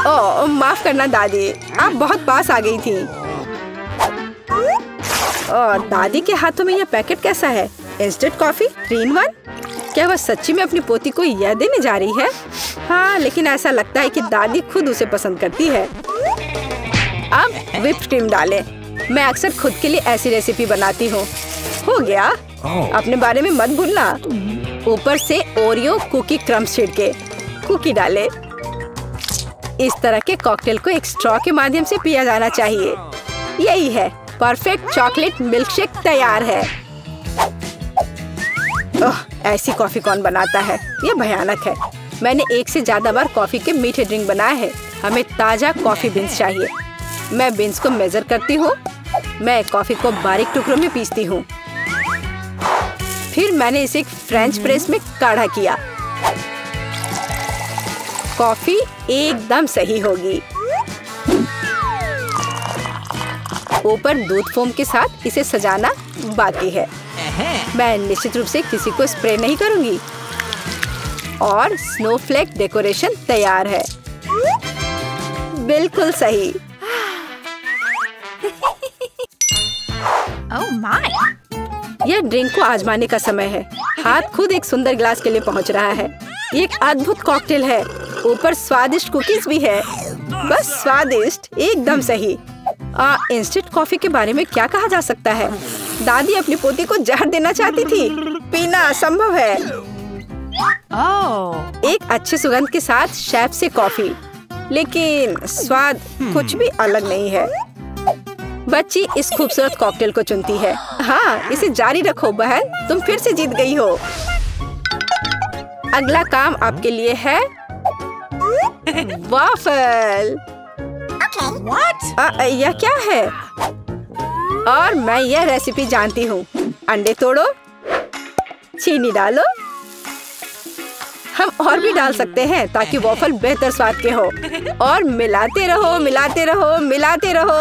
ओह, माफ करना दादी, आप बहुत पास आ गई थी। और दादी के हाथों में यह पैकेट कैसा है? Instant coffee 3 in 1। क्या वह सच्ची में अपनी पोती को यह देने जा रही है? हाँ, लेकिन ऐसा लगता है कि दादी खुद उसे पसंद करती है। अब व्हिप क्रीम डालें। मैं अक्सर खुद के लिए ऐसी रेसिपी बनाती हूँ। हो गया। अपने बारे में मत भूलना। ऊपर से ओरियो कुकी क्रम्स छिड़के। कुकी डालें। इस तरह के कॉकटेल को एक स्ट्रॉ के माध्यम से पिया जाना चाहिए। यही है, परफेक्ट चॉकलेट मिल्कशेक तैयार है। ओह, ऐसी कॉफी कौन बनाता है? यह भयानक है। मैंने 1 से ज्यादा बार कॉफी के मीठे ड्रिंक बनाए हैं। हमें ताजा कॉफी बीन्स चाहिए। मैं बीन्स को मेजर करती हूँ। मैं कॉफी को बारीक टुकड़ों में पीसती हूँ। फिर मैंने इसे एक फ्रेंच प्रेस में काढ़ा किया। कॉफी एकदम सही होगी। ऊपर दूध फोम के साथ इसे सजाना बाकी है। मैं निश्चित रूप से किसी को स्प्रे नहीं करूंगी। और स्नोफ्लेक डेकोरेशन तैयार है। बिल्कुल सही। Oh my! यह ड्रिंक को आजमाने का समय है। हाथ खुद एक सुंदर ग्लास के लिए पहुंच रहा है। ये एक अद्भुत कॉकटेल है। ऊपर स्वादिष्ट कुकीज भी है। बस स्वादिष्ट, एकदम सही। इंस्टेंट कॉफी के बारे में क्या कहा जा सकता है? दादी अपनी पोती को जहर देना चाहती थी। पीना असंभव है। एक अच्छे सुगंध के साथ शेफ से कॉफी, लेकिन स्वाद कुछ भी अलग नहीं है। बच्ची इस खूबसूरत कॉकटेल को चुनती है। हाँ, इसे जारी रखो बहन, तुम फिर से जीत गई हो। अगला काम आपके लिए है वाफल। यह क्या है? और मैं यह रेसिपी जानती हूँ। अंडे तोड़ो, चीनी डालो, हम और भी डाल सकते हैं ताकि वॉफल बेहतर स्वाद के हो। और मिलाते रहो, मिलाते रहो, मिलाते रहो।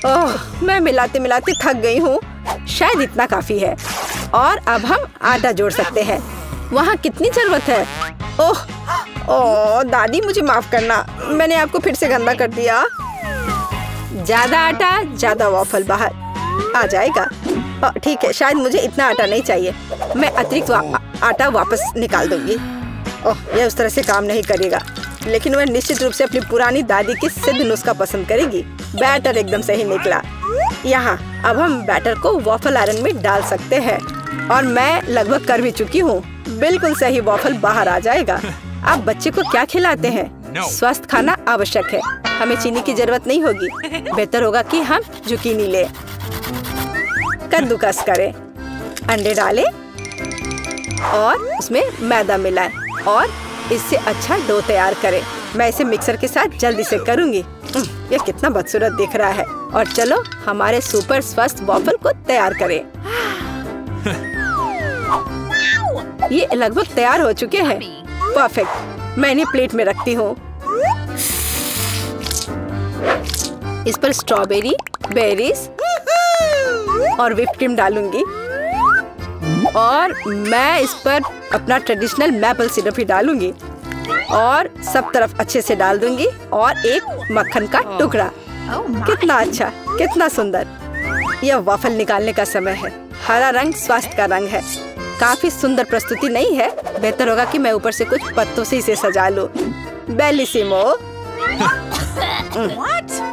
ओह, मैं मिलाते मिलाते थक गई हूँ। शायद इतना काफी है। और अब हम आटा जोड़ सकते हैं। वहाँ कितनी जरूरत है? ओह दादी, मुझे माफ करना, मैंने आपको फिर से गंदा कर दिया। ज्यादा आटा, ज्यादा वॉफल बाहर आ जाएगा। ठीक है, शायद मुझे इतना आटा नहीं चाहिए। मैं अतिरिक्त आटा वापस निकाल दूंगी। यह उस तरह से काम नहीं करेगा, लेकिन वह निश्चित रूप से अपनी पुरानी दादी की सिद्ध नुस्खा पसंद करेगी। बैटर एकदम सही निकला। यहाँ अब हम बैटर को वॉफल आयरन में डाल सकते हैं। और मैं लगभग कर भी चुकी हूँ। बिल्कुल सही वॉफल बाहर आ जाएगा। अब बच्चे को क्या खिलाते हैं? स्वस्थ खाना आवश्यक है। हमें चीनी की जरूरत नहीं होगी। बेहतर होगा कि हम जुकीनी ले, कद्दूकस करें, अंडे डालें और उसमें मैदा मिलाएं और इससे अच्छा डो तैयार करें। मैं इसे मिक्सर के साथ जल्दी से करूंगी। यह कितना बदसूरत दिख रहा है। और चलो हमारे सुपर स्वस्थ वॉफल को तैयार करें। ये लगभग तैयार हो चुके हैं। परफेक्ट। मैं इन्हें प्लेट में रखती हूँ। इस पर स्ट्रॉबेरी, बेरीज और व्हिप क्रीम डालूंगी। और मैं इस पर अपना ट्रेडिशनल मैपल सिरप ही डालूंगी और सब तरफ अच्छे से डाल दूंगी। और एक मक्खन का टुकड़ा। कितना अच्छा, कितना सुंदर। यह वॉफल निकालने का समय है। हरा रंग स्वास्थ्य का रंग है। काफी सुंदर प्रस्तुति नहीं है? बेहतर होगा कि मैं ऊपर से कुछ पत्तों से इसे सजा लूं। बेलिसिमो।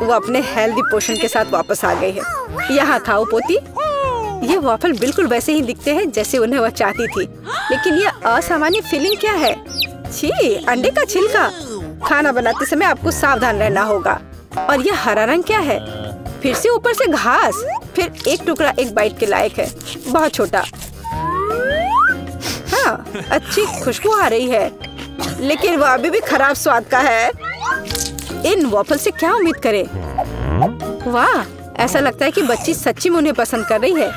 वो अपने हेल्दी पोषण के साथ वापस आ गई है। यहाँ खाओ पोती। ये वॉफल बिल्कुल वैसे ही दिखते हैं जैसे उन्हें वह चाहती थी। लेकिन यह असामान्य फीलिंग क्या है? छी, अंडे का छिलका। खाना बनाते समय आपको सावधान रहना होगा। और यह हरा रंग क्या है? फिर से ऊपर से घास। फिर एक टुकड़ा एक बाइट के लायक है, बहुत छोटा। हाँ, अच्छी खुशबू आ रही है, लेकिन वह अभी भी खराब स्वाद का है। इन वॉफल से क्या उम्मीद करें? वाह, ऐसा लगता है कि बच्ची सच्ची में उन्हें पसंद कर रही है।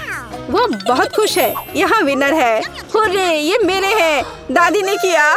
वो बहुत खुश है। यहाँ विनर है। हुर्रे, ये मेरे हैं। दादी ने किया।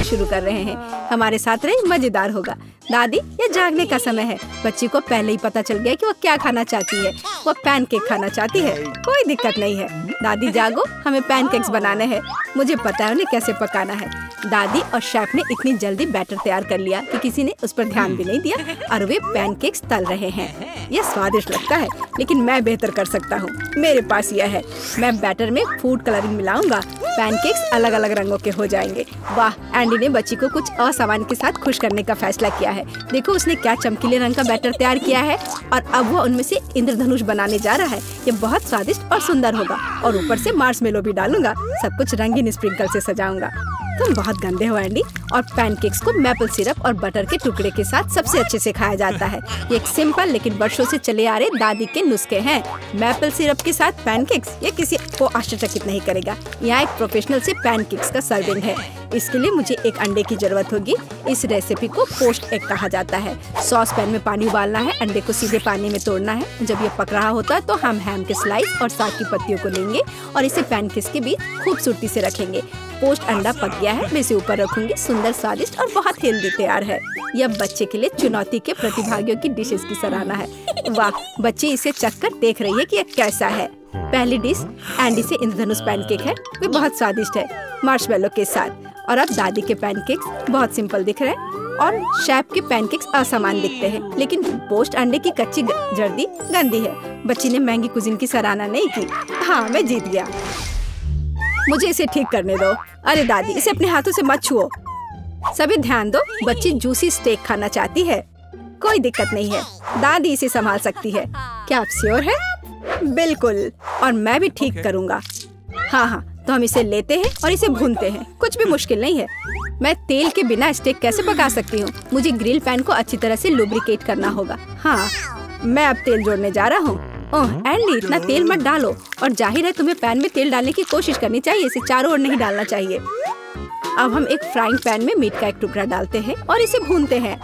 शुरू कर रहे हैं। हमारे साथ रहे, मजेदार होगा। दादी, ये जागने का समय है। बच्ची को पहले ही पता चल गया कि वो क्या खाना चाहती है। वो पैनकेक खाना चाहती है। कोई दिक्कत नहीं है। दादी जागो, हमें पैनकेक्स बनाने हैं। मुझे पता है उन्हें कैसे पकाना है। दादी और शेफ ने इतनी जल्दी बैटर तैयार कर लिया कि किसी ने उस पर ध्यान भी नहीं दिया और वे पैनकेक्स तल रहे हैं। यह स्वादिष्ट लगता है, लेकिन मैं बेहतर कर सकता हूँ। मेरे पास यह है। मैं बैटर में फूड कलरिंग मिलाऊंगा। पैनकेक्स अलग अलग रंगों के हो जाएंगे। वाह, एंडी ने बच्ची को कुछ असामान्य के साथ खुश करने का फैसला किया है। देखो उसने क्या चमकीले रंग का बैटर तैयार किया है और अब वो उनमें से इंद्रधनुष बनाने जा रहा है। ये बहुत स्वादिष्ट और सुंदर होगा। और ऊपर से मार्शमेलो भी डालूंगा। सब कुछ रंगीन स्प्रिंकल से सजाऊंगा। तुम बहुत गंदे हो एंडी। और पैनकेक्स को मैपल सिरप और बटर के टुकड़े के साथ सबसे अच्छे से खाया जाता है। ये एक सिंपल लेकिन वर्षों से चले आ रहे दादी के नुस्खे हैं। मैपल सिरप के साथ पैनकेक्स, ये किसी को आश्चर्यचकित नहीं करेगा। यहाँ एक प्रोफेशनल से पैनकेक्स का सर्विंग है। इसके लिए मुझे एक अंडे की जरूरत होगी। इस रेसिपी को पोस्ट एग कहा जाता है। सॉस पैन में पानी उबालना है। अंडे को सीधे पानी में तोड़ना है। जब ये पक रहा होता है तो हम हैम के स्लाइस और साग की पत्तियों को लेंगे और इसे पैनकेक्स के बीच खूबसूरती से रखेंगे। पोस्ट अंडा पक गया है। मैं इसे ऊपर रखूंगी। सुंदर, स्वादिष्ट और बहुत हेल्दी तैयार है। यह बच्चे के लिए चुनौती के प्रतिभागियों की डिशेस की सराहना है। वाह, बच्ची इसे चखकर देख रही है कि यह कैसा है। पहली डिश एंडी से इंद्रधनुष पैनकेक है। वे बहुत स्वादिष्ट है मार्शमेलो के साथ। और अब दादी के पैनकेक्स बहुत सिंपल दिख रहे हैं और शेफ के पैनकेक्स असामान्य दिखते हैं। लेकिन पोस्ट अंडे की कच्ची जर्दी गंदी है। बच्ची ने महंगी कुजीन की सराहना नहीं की। हाँ, मैं जीत गया। मुझे इसे ठीक करने दो। अरे दादी, इसे अपने हाथों से मत छुओ। सभी ध्यान दो, बच्ची जूसी स्टेक खाना चाहती है। कोई दिक्कत नहीं है, दादी इसे संभाल सकती है। क्या आप श्योर है? बिल्कुल, और मैं भी ठीक करूँगा। हाँ, तो हम इसे लेते हैं और इसे भूनते हैं। कुछ भी मुश्किल नहीं है। मैं तेल के बिना स्टेक कैसे पका सकती हूँ? मुझे ग्रिल पैन को अच्छी तरह से लुब्रिकेट करना होगा। हाँ, मैं अब तेल जोड़ने जा रहा हूँ। ओह एंडी, इतना तेल मत डालो। और जाहिर है तुम्हें पैन में तेल डालने की कोशिश करनी चाहिए। इसे चारों ओर नहीं डालना चाहिए। अब हम एक फ्राइंग पैन में मीट का एक टुकड़ा डालते हैं और इसे भूनते हैं।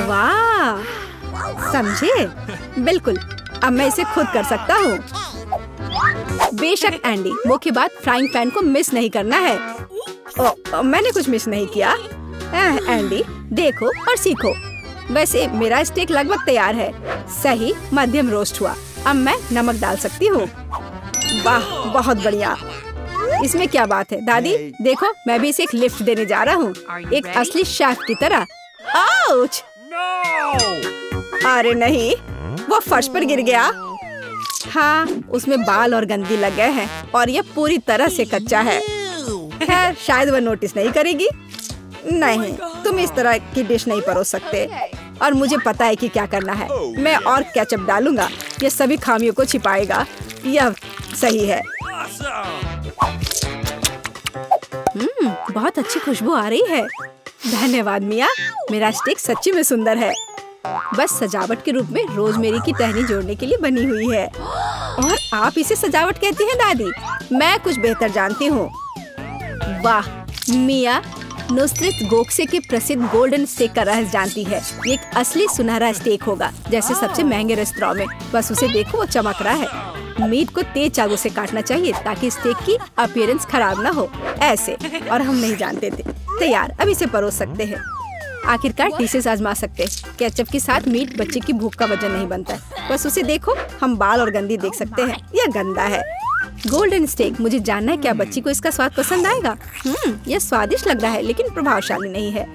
वाह, समझे? बिल्कुल, अब मैं इसे खुद कर सकता हूँ। बेशक एंडी, मुख्य बात फ्राइंग पैन को मिस नहीं करना है। मैंने कुछ मिस नहीं किया। एंडी, देखो और सीखो। वैसे मेरा स्टेक लगभग तैयार है। सही मध्यम रोस्ट हुआ। अब मैं नमक डाल सकती हूँ। वाह, बहुत बढ़िया। इसमें क्या बात है दादी, देखो मैं भी इसे एक लिफ्ट देने जा रहा हूँ, एक असली शेफ की तरह। आउच! अरे नहीं, वो फर्श पर गिर गया। हाँ, उसमें बाल और गंदगी लग गए हैं और यह पूरी तरह से कच्चा है। खैर, शायद वह नोटिस नहीं करेगी। नहीं, तुम इस तरह की डिश नहीं परोस सकते। और मुझे पता है कि क्या करना है। मैं और केचप डालूंगा, यह सभी खामियों को छिपाएगा। यह सही है। बहुत अच्छी खुशबू आ रही है। धन्यवाद मिया, मेरा स्टेक सच्ची में सुंदर है। बस सजावट के रूप में रोजमेरी की टहनी जोड़ने के लिए बनी हुई है। और आप इसे सजावट कहती हैं दादी? मैं कुछ बेहतर जानती हूँ। वाह, मिया नुसरत गोखसे के प्रसिद्ध गोल्डन स्टेक का रहस्य जानती है। ये एक असली सुनहरा स्टेक होगा, जैसे सबसे महंगे रेस्तरां में। बस उसे देखो, वो चमक रहा है। मीट को तेज चाकू से काटना चाहिए ताकि स्टेक की अपीयरेंस खराब ना हो। ऐसे, और हम नहीं जानते थे। तैयार, अब इसे परोस सकते हैं। आखिरकार डिशेस आजमा सकते हैं। केचप के साथ मीट बच्चे की भूख का वजन नहीं बनता है। बस उसे देखो, हम बाल और गंदी देख सकते हैं। यह गंदा है। गोल्डन स्टेक, मुझे जानना है क्या बच्ची को इसका स्वाद पसंद आएगा। यह स्वादिष्ट लग रहा है लेकिन प्रभावशाली नहीं है।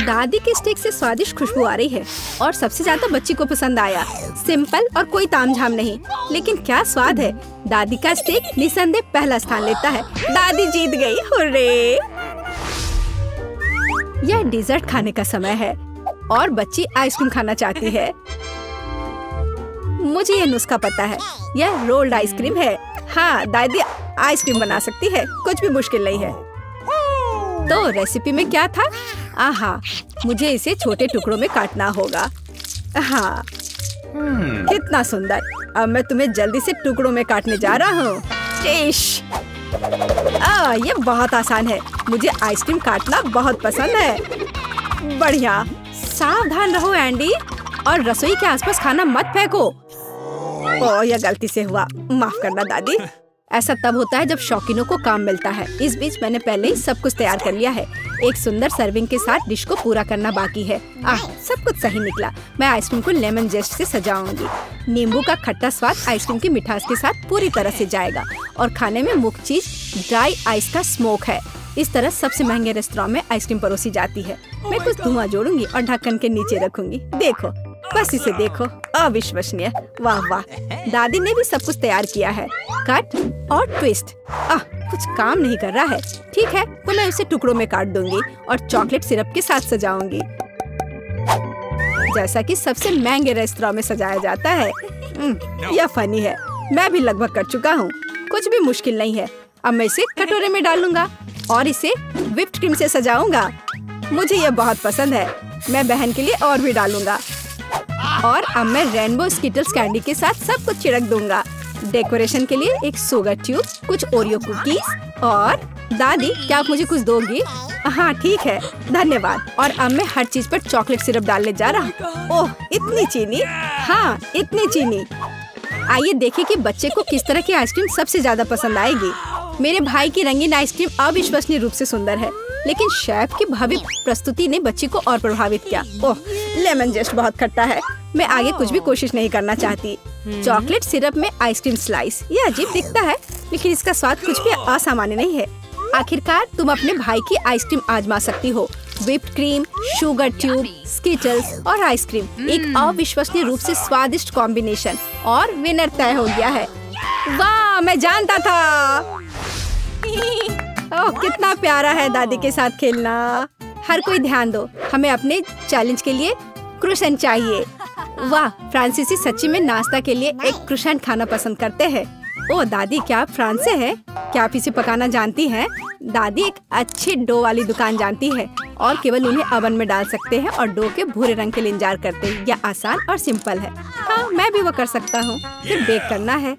दादी के स्टेक से स्वादिष्ट खुशबू आ रही है और सबसे ज्यादा बच्ची को पसंद आया। सिंपल और कोई तामझाम नहीं, लेकिन क्या स्वाद है। दादी का स्टेक निसंदेह पहला स्थान लेता है। दादी जीत गई, हुर्रे! यह डिजर्ट खाने का समय है और बच्ची आइसक्रीम खाना चाहती है। मुझे यह नुस्खा पता है। यह रोल्ड आइसक्रीम है। हाँ, दादी आइसक्रीम बना सकती है, कुछ भी मुश्किल नहीं है। तो रेसिपी में क्या था? आहा, मुझे इसे छोटे टुकड़ों में काटना होगा। हाँ, कितना सुंदर। अब मैं तुम्हें जल्दी से टुकड़ों में काटने जा रहा हूँ। ये बहुत आसान है। मुझे आइसक्रीम काटना बहुत पसंद है। बढ़िया। सावधान रहो एंडी, और रसोई के आसपास खाना मत फेंको। ओह, यह गलती से हुआ, माफ करना दादी। ऐसा तब होता है जब शौकीनों को काम मिलता है। इस बीच मैंने पहले ही सब कुछ तैयार कर लिया है। एक सुंदर सर्विंग के साथ डिश को पूरा करना बाकी है। सब कुछ सही निकला। मैं आइसक्रीम को लेमन जेस्ट से सजाऊंगी। नींबू का खट्टा स्वाद आइसक्रीम की मिठास के साथ पूरी तरह से जाएगा और खाने में मुख्य चीज ड्राई आइस का स्मोक है। इस तरह सबसे महंगे रेस्तरां में आइसक्रीम परोसी जाती है। मैं कुछ धुआं जोड़ूंगी और ढक्कन के नीचे रखूंगी। देखो, बस इसे देखो, अविश्वसनीय। वाह वाह, दादी ने भी सब कुछ तैयार किया है। कट और ट्विस्ट। कुछ काम नहीं कर रहा है। ठीक है, तो मैं उसे टुकड़ों में काट दूंगी और चॉकलेट सिरप के साथ सजाऊंगी, जैसा कि सबसे महंगे रेस्तरां में सजाया जाता है। यह फनी है। मैं भी लगभग कर चुका हूँ। कुछ भी मुश्किल नहीं है। अब मैं इसे कटोरे में डालूंगा और इसे व्हिप्ड क्रीम से सजाऊंगा। मुझे यह बहुत पसंद है। मैं बहन के लिए और भी डालूंगा। और अब मैं रेनबो स्किटल्स कैंडी के साथ सब कुछ छिड़क दूंगा। डेकोरेशन के लिए एक शुगर ट्यूब, कुछ ओरियो कुकीज और दादी, क्या आप मुझे कुछ दोगी? हाँ ठीक है, धन्यवाद। और अब मैं हर चीज पर चॉकलेट सिरप डालने जा रहा हूँ। ओह, इतनी चीनी? हाँ, इतनी चीनी। आइए देखें कि बच्चे को किस तरह की आइसक्रीम सबसे ज्यादा पसंद आएगी। मेरे भाई की रंगीन आइसक्रीम अविश्वसनीय रूप से सुंदर है, लेकिन शेफ की भव्य प्रस्तुति ने बच्ची को और प्रभावित किया। ओह, लेमन जेस्ट बहुत खट्टा है। मैं आगे कुछ भी कोशिश नहीं करना चाहती। चॉकलेट सिरप में आइसक्रीम स्लाइस, ये अजीब दिखता है, लेकिन इसका स्वाद कुछ भी असामान्य नहीं है। आखिरकार तुम अपने भाई की आइसक्रीम आजमा सकती हो। Whipped cream, sugar tube, Skittles और आइसक्रीम, एक अविश्वसनीय रूप से स्वादिष्ट कॉम्बिनेशन, और विनर तय हो गया है। वाह, मैं जानता था। ओह, कितना प्यारा है दादी के साथ खेलना। हर कोई ध्यान दो, हमें अपने चैलेंज के लिए क्रोसेंट चाहिए। वाह, फ्रांसीसी सच्ची में नाश्ता के लिए एक क्रोसेंट खाना पसंद करते हैं। ओह दादी, क्या आप फ्रांस से हैं? क्या आप इसे पकाना जानती हैं? दादी एक अच्छी डो वाली दुकान जानती है और केवल उन्हें ओवन में डाल सकते हैं और डो के भूरे रंग के लिए इंतजार करते हैं। यह आसान और सिंपल है। हाँ, मैं भी वो कर सकता हूँ। फिर बेक करना है।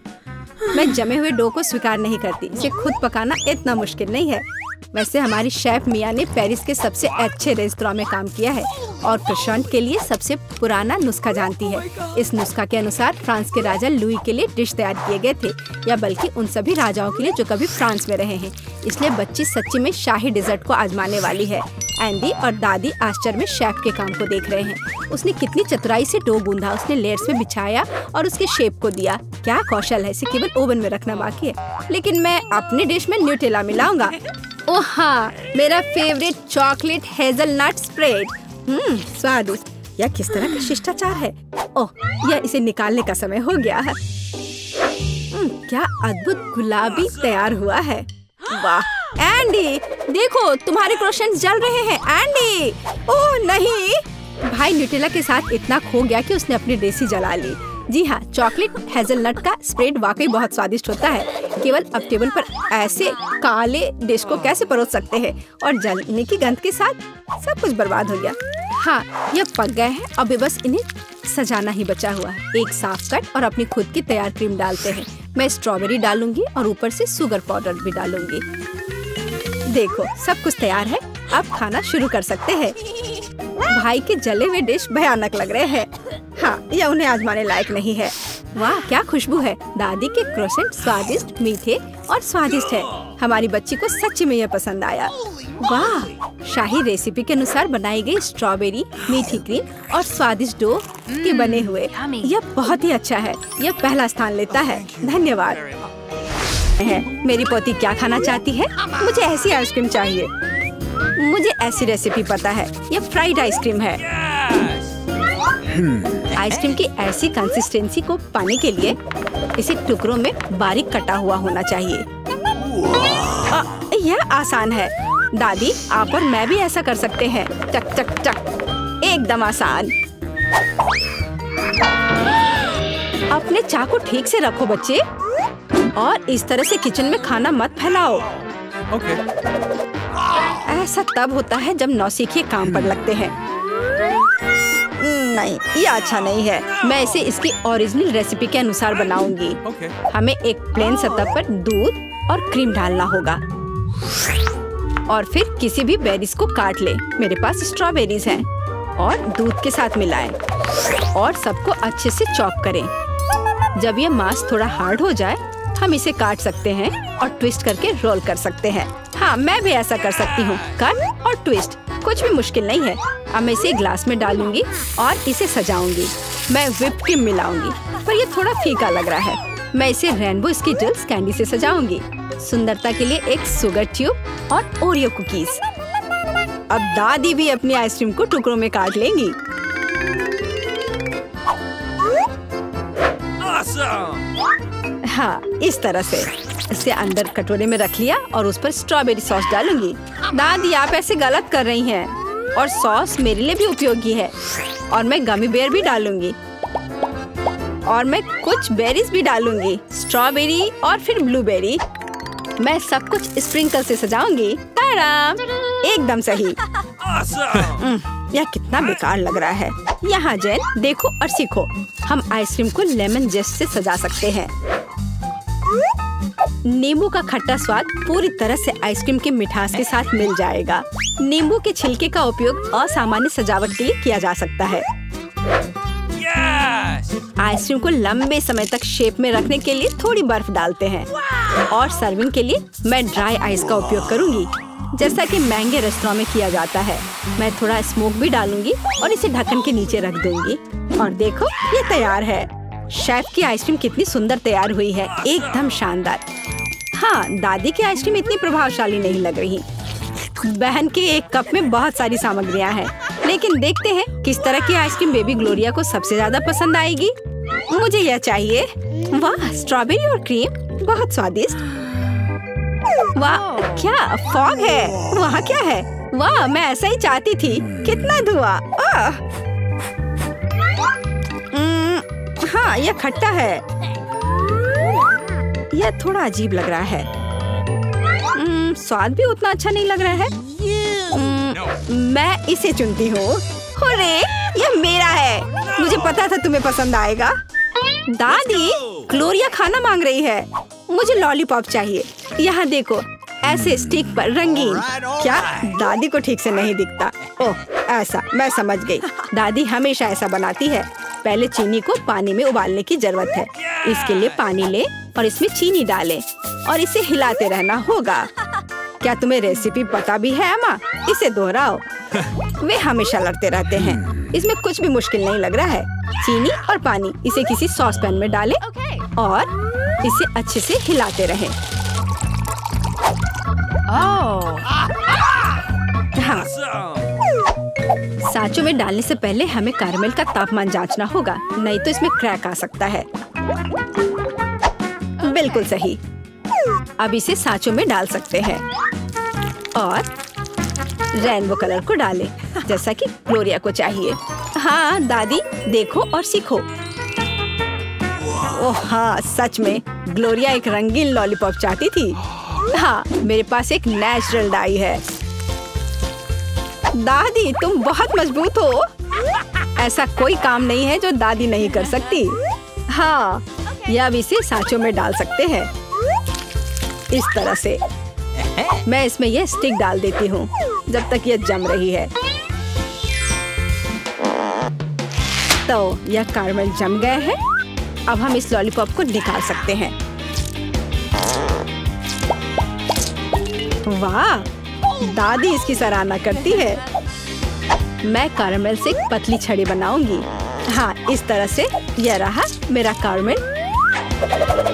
मैं जमे हुए डो को स्वीकार नहीं करती। इसे खुद पकाना इतना मुश्किल नहीं है। वैसे हमारी शेफ मिया ने पेरिस के सबसे अच्छे रेस्तरां में काम किया है और क्रोसेंट के लिए सबसे पुराना नुस्खा जानती है। इस नुस्खा के अनुसार फ्रांस के राजा लुई के लिए डिश तैयार किए गए थे, या बल्कि उन सभी राजाओं के लिए जो कभी फ्रांस में रहे हैं। इसलिए बच्ची सच्ची में शाही डिजर्ट को आजमाने वाली है। एंडी और दादी आश्चर्य में शेफ के काम को देख रहे हैं। उसने कितनी चतुराई से डो गूंधा, उसने लेयर्स में बिछाया और उसके शेप को दिया। क्या कौशल है, इसे केवल ओवन में रखना बाकी है। लेकिन मैं अपनी डिश में न्यूटेला मिलाऊंगा। ओह हाँ, मेरा फेवरेट चॉकलेट हेजलनट स्प्रेड। स्वादिष्ट। यह किस तरह का शिष्टाचार है। ओह, यह इसे निकालने का समय हो गया है। क्या अद्भुत गुलाबी तैयार हुआ है। वाह एंडी, देखो तुम्हारे क्रोसेंट्स जल रहे हैं। एंडी, ओह नहीं। भाई न्यूटेला के साथ इतना खो गया कि उसने अपनी डिश ही जला ली। जी हाँ, चॉकलेट हेजलनट का स्प्रेड वाकई बहुत स्वादिष्ट होता है। केवल अब टेबल पर ऐसे काले डिश को कैसे परोस सकते हैं, और जलने की गंध के साथ सब कुछ बर्बाद हो गया। हाँ, यह पक गए हैं। अब बस इन्हें सजाना ही बचा हुआ है। एक साफ कट और अपनी खुद की तैयार क्रीम डालते हैं। मैं स्ट्रॉबेरी डालूंगी और ऊपर से शुगर पाउडर भी डालूंगी। देखो सब कुछ तैयार है। अब खाना शुरू कर सकते हैं। भाई के जले हुए डिश भयानक लग रहे हैं। हाँ, यह उन्हें आजमाने लायक नहीं है। वाह क्या खुशबू है। दादी के क्रोसेंट स्वादिष्ट, मीठे और स्वादिष्ट है। हमारी बच्ची को सच्ची में यह पसंद आया। वाह, शाही रेसिपी के अनुसार बनाई गई स्ट्रॉबेरी, मीठी क्रीम और स्वादिष्ट डो के बने हुए। यह बहुत ही अच्छा है। यह पहला स्थान लेता है। धन्यवाद। मेरी पोती क्या खाना चाहती है? मुझे ऐसी आइसक्रीम चाहिए। मुझे ऐसी रेसिपी पता है। यह फ्राइड आइसक्रीम है। आइसक्रीम की ऐसी कंसिस्टेंसी को पाने के लिए इसे टुकड़ों में बारीक कटा हुआ होना चाहिए। यह आसान है। दादी, आप और मैं भी ऐसा कर सकते हैं। चक चक चक, एकदम आसान। अपने चाकू ठीक से रखो बच्चे, और इस तरह से किचन में खाना मत फैलाओ। ऐसा तब होता है जब नौसिखिए काम पर लगते हैं। नहीं, ये अच्छा नहीं है। मैं इसे इसकी ओरिजिनल रेसिपी के अनुसार बनाऊंगी। हमें एक प्लेन सतह पर दूध और क्रीम डालना होगा, और फिर किसी भी बेरीज को काट ले। मेरे पास स्ट्रॉबेरीज हैं, और दूध के साथ मिलाएं और सबको अच्छे से चॉप करें। जब ये मांस थोड़ा हार्ड हो जाए, हम इसे काट सकते हैं और ट्विस्ट करके रोल कर सकते हैं। हाँ, मैं भी ऐसा कर सकती हूँ। कट और ट्विस्ट कुछ भी मुश्किल नहीं है। अब मैं इसे ग्लास में डालूंगी और इसे सजाऊंगी। मैं व्हिप क्रीम मिलाऊंगी, पर ये थोड़ा फीका लग रहा है। मैं इसे रेनबो स्किटल्स कैंडी से सजाऊंगी। सुंदरता के लिए एक शुगर ट्यूब और ओरियो कुकीज। अब दादी भी अपनी आइसक्रीम को टुकड़ों में काट लेंगी। हाँ, इस तरह से इसे अंदर कटोरे में रख लिया और उस पर स्ट्रॉबेरी सॉस डालूंगी। दादी, आप ऐसे गलत कर रही हैं, और सॉस मेरे लिए भी उपयोगी है। और मैं गमी बेयर भी डालूंगी, और मैं कुछ बेरीज भी डालूंगी, स्ट्रॉबेरी और फिर ब्लूबेरी। मैं सब कुछ स्प्रिंकल से सजाऊंगी। एकदम सही। यह कितना बेकार लग रहा है। यहाँ जेन, देखो और सीखो। हम आइसक्रीम को लेमन जेस्ट से सजा सकते हैं। नींबू का खट्टा स्वाद पूरी तरह से आइसक्रीम के मिठास के साथ मिल जाएगा। नींबू के छिलके का उपयोग असामान्य सजावट के लिए किया जा सकता है। आइसक्रीम को लंबे समय तक शेप में रखने के लिए थोड़ी बर्फ डालते हैं, और सर्विंग के लिए मैं ड्राई आइस का उपयोग करूंगी, जैसा कि महंगे रेस्टोरेंट में किया जाता है। मैं थोड़ा स्मोक भी डालूंगी और इसे ढक्कन के नीचे रख दूंगी। और देखो, ये तैयार है। शेफ की आइसक्रीम कितनी सुंदर तैयार हुई है, एकदम शानदार। हाँ, दादी की आइसक्रीम इतनी प्रभावशाली नहीं लग रही। बहन के एक कप में बहुत सारी सामग्रियाँ हैं, लेकिन देखते हैं किस तरह की आइसक्रीम बेबी ग्लोरिया को सबसे ज्यादा पसंद आएगी। मुझे यह चाहिए। वाह, स्ट्रॉबेरी और क्रीम, बहुत स्वादिष्ट। वाह, क्या फॉग है। वहाँ क्या है? वाह, मैं ऐसा ही चाहती थी। कितना धुआं। हाँ, यह खट्टा है। यह थोड़ा अजीब लग रहा है। स्वाद भी उतना अच्छा नहीं लग रहा है। मैं इसे चुनती हूँ। अरे, यह मेरा है। मुझे पता था तुम्हें पसंद आएगा। दादी, ग्लोरिया खाना मांग रही है। मुझे लॉलीपॉप चाहिए। यहाँ देखो, ऐसे स्टिक पर रंगीन। क्या दादी को ठीक से नहीं दिखता? ओह ऐसा, मैं समझ गई। दादी हमेशा ऐसा बनाती है। पहले चीनी को पानी में उबालने की जरूरत है। इसके लिए पानी ले और इसमें चीनी डालें और इसे हिलाते रहना होगा। क्या तुम्हें रेसिपी पता भी है अम्मा? इसे दोहराओ। वे हमेशा लड़ते रहते हैं। इसमें कुछ भी मुश्किल नहीं लग रहा है। चीनी और पानी, इसे किसी सॉस पैन में डालें और इसे अच्छे से हिलाते रहें। हाँ, सांचों में डालने से पहले हमें कैरमेल का तापमान जांचना होगा, नहीं तो इसमें क्रैक आ सकता है। बिल्कुल सही। अब इसे सांचों में डाल सकते हैं और रेनबो कलर को डालें, जैसा कि ग्लोरिया को चाहिए। हाँ दादी, देखो और सीखो। ओह हाँ, सच में ग्लोरिया एक रंगीन लॉलीपॉप चाहती थी। हाँ, मेरे पास एक नेचुरल डाई है। दादी तुम बहुत मजबूत हो। ऐसा कोई काम नहीं है जो दादी नहीं कर सकती। हाँ, या अब इसे सांचों में डाल सकते हैं इस तरह से। मैं इसमें यह स्टिक डाल देती हूँ जब तक यह जम रही है। तो यह कैरमेल जम गए हैं। अब हम इस लॉलीपॉप को निकाल सकते हैं। वाह, दादी इसकी सराहना करती है। मैं कैरमेल से एक पतली छड़ी बनाऊंगी। हाँ, इस तरह से। यह रहा मेरा कैरमेल।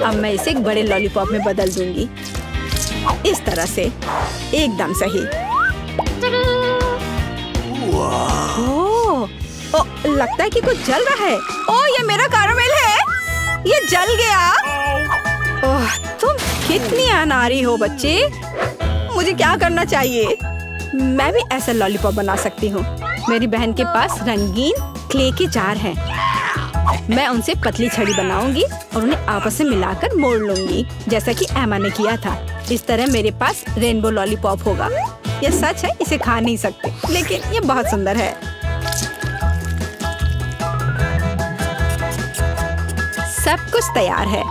अब मैं इसे एक बड़े लॉलीपॉप में बदल दूंगी, इस तरह से। एकदम सही। ओह, लगता है कि कुछ जल रहा है। ओह, ये मेरा कैरमेल है। ये जल गया। ओह, तुम कितनी अनाड़ी हो बच्चे। मुझे क्या करना चाहिए? मैं भी ऐसा लॉलीपॉप बना सकती हूँ। मेरी बहन के पास रंगीन क्ले के जार हैं। मैं उनसे पतली छड़ी बनाऊंगी और उन्हें आपस में मिलाकर मोड़ लूंगी, जैसा कि एमा ने किया था। इस तरह मेरे पास रेनबो लॉलीपॉप होगा। यह सच है, इसे खा नहीं सकते, लेकिन यह बहुत सुंदर है। सब कुछ तैयार है।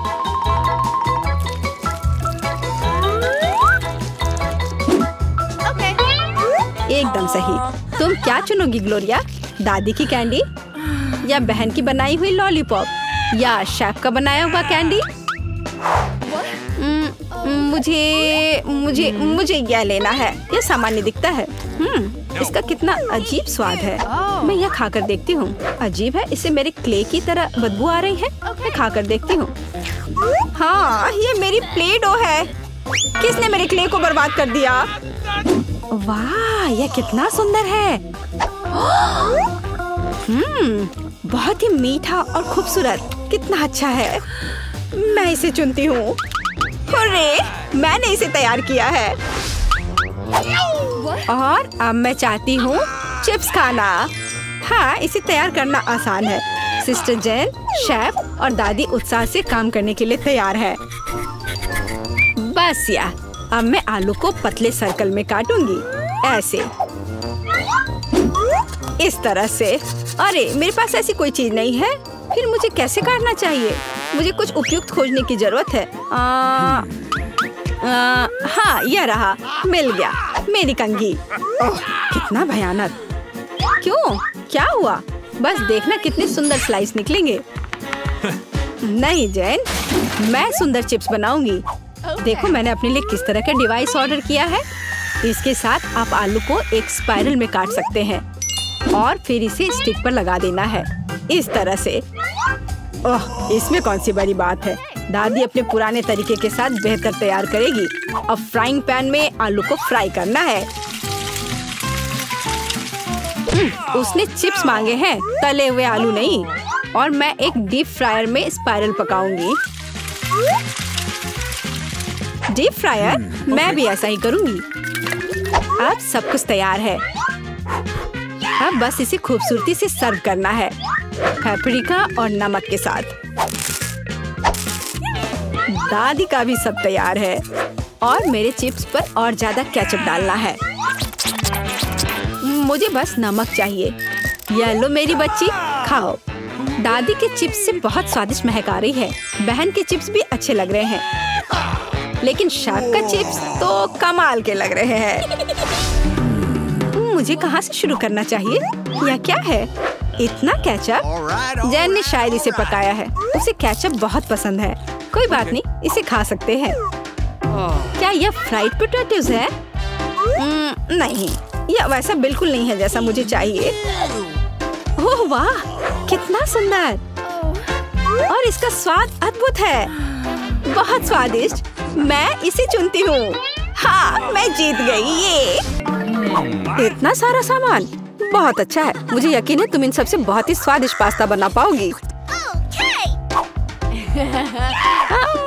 एकदम सही। तुम क्या चुनोगी ग्लोरिया? दादी की कैंडी या बहन की बनाई हुई लॉलीपॉप या शेफ का बनाया हुआ कैंडी? मुझे यह लेना है। यह सामान्य दिखता है। इसका कितना अजीब स्वाद है। मैं यह खाकर देखती हूँ। अजीब है, इससे मेरे क्ले की तरह बदबू आ रही है। मैं खाकर देखती हूँ। हाँ, ये मेरी प्ले डो है। किसने मेरे क्ले को बर्बाद कर दिया? वाह, यह कितना सुंदर है। बहुत ही मीठा और खूबसूरत। कितना अच्छा है। मैं इसे चुनती हूँ। अरे, मैंने इसे तैयार किया है। और अब मैं चाहती हूँ चिप्स खाना। हाँ, इसे तैयार करना आसान है। सिस्टर जेन, शेफ और दादी उत्साह से काम करने के लिए तैयार है। बस यार, अब मैं आलू को पतले सर्कल में काटूंगी, ऐसे, इस तरह से। अरे, मेरे पास ऐसी कोई चीज नहीं है। फिर मुझे कैसे काटना चाहिए? मुझे कुछ उपयुक्त खोजने की जरूरत है। हाँ, यह रहा। मिल गया। मेरी कंघी। ओह, कितना भयानक। क्यों? क्या हुआ? बस देखना कितने सुंदर स्लाइस निकलेंगे। नहीं जैन, मैं सुंदर चिप्स बनाऊंगी। देखो मैंने अपने लिए किस तरह का डिवाइस ऑर्डर किया है। इसके साथ आप आलू को एक स्पाइरल में काट सकते हैं और फिर इसे स्टिक पर लगा देना है, इस तरह से। ओह, इसमें कौन सी बड़ी बात है। दादी अपने पुराने तरीके के साथ बेहतर तैयार करेगी। अब फ्राइंग पैन में आलू को फ्राई करना है। उसने चिप्स मांगे हैं, तले हुए आलू नहीं। और मैं एक डीप फ्रायर में स्पाइरल पकाऊंगी। Deep fryer? मैं भी ऐसा ही करूंगी। अब सब कुछ तैयार है। अब बस इसे खूबसूरती से सर्व करना है, पेपरिका और नमक के साथ। दादी का भी सब तैयार है और मेरे चिप्स पर और ज्यादा केचप डालना है। मुझे बस नमक चाहिए। ये लो मेरी बच्ची, खाओ। दादी के चिप्स से बहुत स्वादिष्ट महक आ रही है। बहन के चिप्स भी अच्छे लग रहे हैं, लेकिन शार्क का चिप्स तो कमाल के लग रहे हैं। मुझे कहाँ से शुरू करना चाहिए? यह क्या है? इतना केचप? जैन ने शायद इसे पकाया है। उसे केचप बहुत पसंद है। कोई बात नहीं, इसे खा सकते हैं। क्या यह फ्राइड पोटैटोज है? नहीं, यह वैसा बिल्कुल नहीं है जैसा मुझे चाहिए। ओह वाह, कितना सुंदर! और इसका स्वाद अद्भुत है, बहुत स्वादिष्ट। मैं इसे चुनती हूँ। हाँ, मैं जीत गई। ये इतना सारा सामान बहुत अच्छा है। मुझे यकीन है तुम इन सबसे बहुत ही स्वादिष्ट पास्ता बना पाओगी।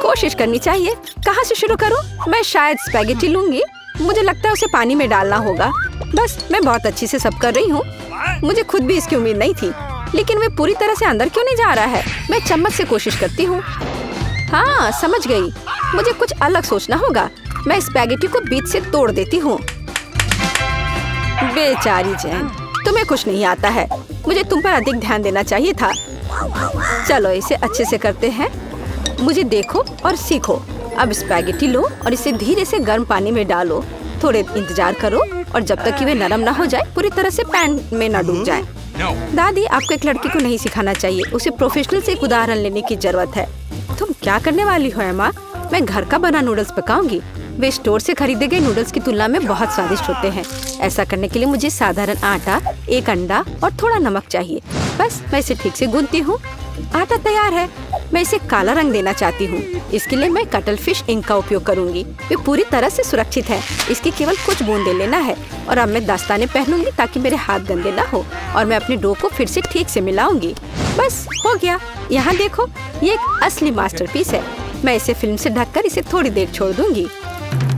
कोशिश करनी चाहिए। कहाँ से शुरू करूँ? मैं शायद स्पैगेटी लूंगी। मुझे लगता है उसे पानी में डालना होगा। बस, मैं बहुत अच्छी से सब कर रही हूँ। मुझे खुद भी इसकी उम्मीद नहीं थी, लेकिन वे पूरी तरह से अंदर क्यों नहीं जा रहा है? मैं चम्मच से कोशिश करती हूँ। हाँ, समझ गई। मुझे कुछ अलग सोचना होगा। मैं स्पैगेटी को बीच से तोड़ देती हूँ। बेचारी जैन, तुम्हें कुछ नहीं आता है। मुझे तुम पर अधिक ध्यान देना चाहिए था। चलो इसे अच्छे से करते हैं। मुझे देखो और सीखो। अब स्पैगेटी लो और इसे धीरे से गर्म पानी में डालो। थोड़े इंतजार करो और जब तक कि वे नरम ना हो जाए, पूरी तरह से पैन में ना डूब जाए। दादी, आपको एक लड़की को नहीं सिखाना चाहिए। उसे प्रोफेशनल से एक उदाहरण लेने की जरूरत है। तुम क्या करने वाली हो अम्मा? मैं घर का बना नूडल्स पकाऊंगी। वे स्टोर से खरीदे गए नूडल्स की तुलना में बहुत स्वादिष्ट होते हैं। ऐसा करने के लिए मुझे साधारण आटा, एक अंडा और थोड़ा नमक चाहिए। बस, मैं इसे ठीक से गूंथती हूँ। आटा तैयार है। मैं इसे काला रंग देना चाहती हूँ। इसके लिए मैं कटल फिश इंक का उपयोग करूंगी। वे पूरी तरह से सुरक्षित है। इसकी केवल कुछ बूंदे लेना है। और अब मैं दस्ताने पहनूंगी ताकि मेरे हाथ गंदे ना हो। और मैं अपने डो को फिर से ठीक से मिलाऊंगी। बस हो गया। यहाँ देखो, ये एक असली मास्टरपीस है। मैं इसे फिल्म से ढककर इसे थोड़ी देर छोड़ दूंगी।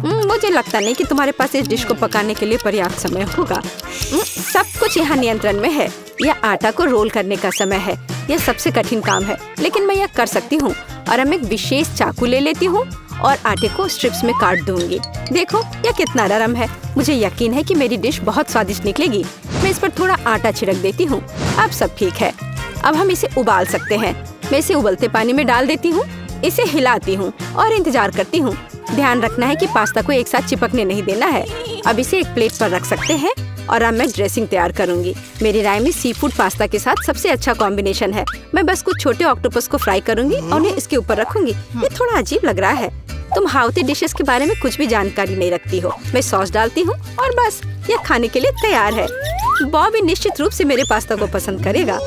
मुझे लगता नहीं कि तुम्हारे पास इस डिश को पकाने के लिए पर्याप्त समय होगा। सब कुछ यहाँ नियंत्रण में है। यह आटा को रोल करने का समय है। यह सबसे कठिन काम है, लेकिन मैं यह कर सकती हूँ। और अब एक विशेष चाकू ले लेती हूँ और आटे को स्ट्रिप्स में काट दूंगी। देखो, यह कितना नरम है। मुझे यकीन है कि मेरी डिश बहुत स्वादिष्ट निकलेगी। मैं इस पर थोड़ा आटा छिड़क देती हूँ। अब सब ठीक है। अब हम इसे उबाल सकते हैं। मैं इसे उबलते पानी में डाल देती हूँ। इसे हिलाती हूँ और इंतजार करती हूँ। ध्यान रखना है कि पास्ता को एक साथ चिपकने नहीं देना है। अब इसे एक प्लेट पर रख सकते हैं और अब मैं ड्रेसिंग तैयार करूंगी। मेरी राय में सी फूड पास्ता के साथ सबसे अच्छा कॉम्बिनेशन है। मैं बस कुछ छोटे ऑक्टोपस को फ्राई करूंगी और उन्हें इसके ऊपर रखूंगी। ये थोड़ा अजीब लग रहा है। तुम हाउती डिशेस के बारे में कुछ भी जानकारी नहीं रखती हो। मैं सॉस डालती हूँ और बस, यह खाने के लिए तैयार है। बॉबी निश्चित रूप से मेरे पास्ता को पसंद करेगा।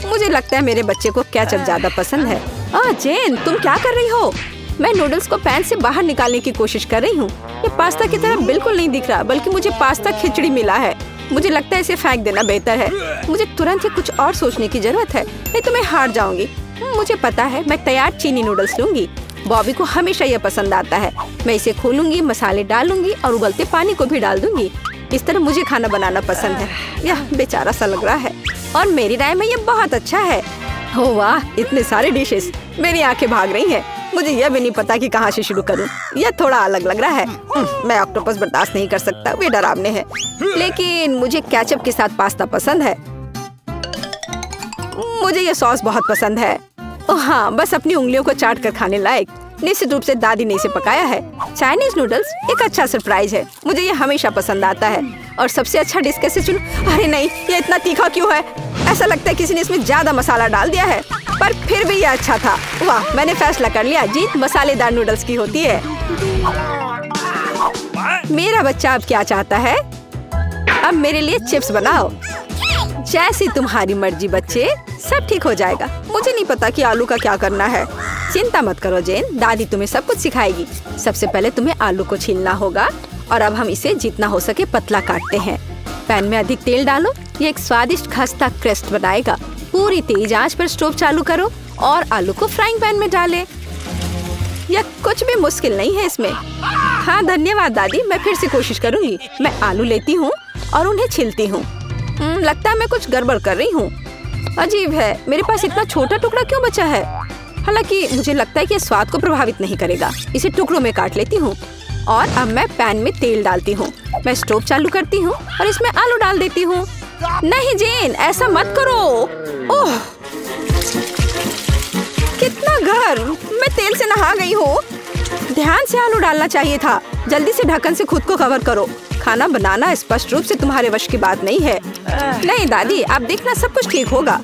मुझे लगता है मेरे बच्चे को केचप ज्यादा पसंद है। जेन, तुम क्या कर रही हो? मैं नूडल्स को पैन से बाहर निकालने की कोशिश कर रही हूँ। ये पास्ता की तरह बिल्कुल नहीं दिख रहा, बल्कि मुझे पास्ता खिचड़ी मिला है। मुझे लगता है इसे फेंक देना बेहतर है। मुझे तुरंत ही कुछ और सोचने की जरूरत है, नहीं तो मैं हार जाऊंगी। मुझे पता है, मैं तैयार चीनी नूडल्स लूंगी। बॉबी को हमेशा यह पसंद आता है। मैं इसे खोलूंगी, मसाले डालूंगी और उबलते पानी को भी डाल दूंगी। इस तरह मुझे खाना बनाना पसंद है। यह बेचारा सा लग रहा है और मेरी राय में यह बहुत अच्छा है। ओह वाह, इतने सारे डिशेस! मेरी आंखें भाग रही हैं। मुझे यह भी नहीं पता कि कहाँ से शुरू करूं। यह थोड़ा अलग लग रहा है। मैं ऑक्टोपस बर्दाश्त नहीं कर सकता, वे डरावने हैं। लेकिन मुझे केचप के साथ पास्ता पसंद है। मुझे यह सॉस बहुत पसंद है। ओह हाँ, बस अपनी उंगलियों को चाट कर खाने लायक। निश्चित रूप से दादी ने इसे पकाया है। चाइनीज नूडल्स एक अच्छा सरप्राइज है। मुझे ये हमेशा पसंद आता है। और सबसे अच्छा डिश कैसे चुनूं? अरे नहीं, ये इतना तीखा क्यों है? ऐसा लगता है किसी ने इसमें ज्यादा मसाला डाल दिया है। पर फिर भी ये अच्छा था। वाह, मैंने फैसला कर लिया, जीत मसालेदार नूडल्स की होती है। मेरा बच्चा अब क्या चाहता है? अब मेरे लिए चिप्स बनाओ। जैसी तुम्हारी मर्जी बच्चे, सब ठीक हो जाएगा। मुझे नहीं पता कि आलू का क्या करना है। चिंता मत करो जेन, दादी तुम्हें सब कुछ सिखाएगी। सबसे पहले तुम्हें आलू को छीलना होगा और अब हम इसे जितना हो सके पतला काटते हैं। पैन में अधिक तेल डालो। ये एक स्वादिष्ट खस्ता क्रस्ट बनाएगा। पूरी तेज आंच पर स्टोव चालू करो और आलू को फ्राइंग पैन में डालें। यह कुछ भी मुश्किल नहीं है इसमें। हाँ धन्यवाद दादी, मैं फिर से कोशिश करूंगी। मैं आलू लेती हूँ और उन्हें छीलती हूँ। लगता है मैं कुछ गड़बड़ कर रही हूँ। अजीब है, मेरे पास इतना छोटा टुकड़ा क्यों बचा है? हालांकि मुझे लगता है कि यह स्वाद को प्रभावित नहीं करेगा। इसे टुकड़ों में काट लेती हूँ और अब मैं पैन में तेल डालती हूँ। मैं स्टोव चालू करती हूँ और इसमें आलू डाल देती हूँ। नहीं जेन, ऐसा मत करो। ओह, कितना गर्म, मैं तेल से नहा गई हूँ। ध्यान से आलू डालना चाहिए था। जल्दी से ढक्कन से खुद को कवर करो। खाना बनाना स्पष्ट रूप से तुम्हारे वश की बात नहीं है। नहीं दादी, आप देखना सब कुछ ठीक होगा।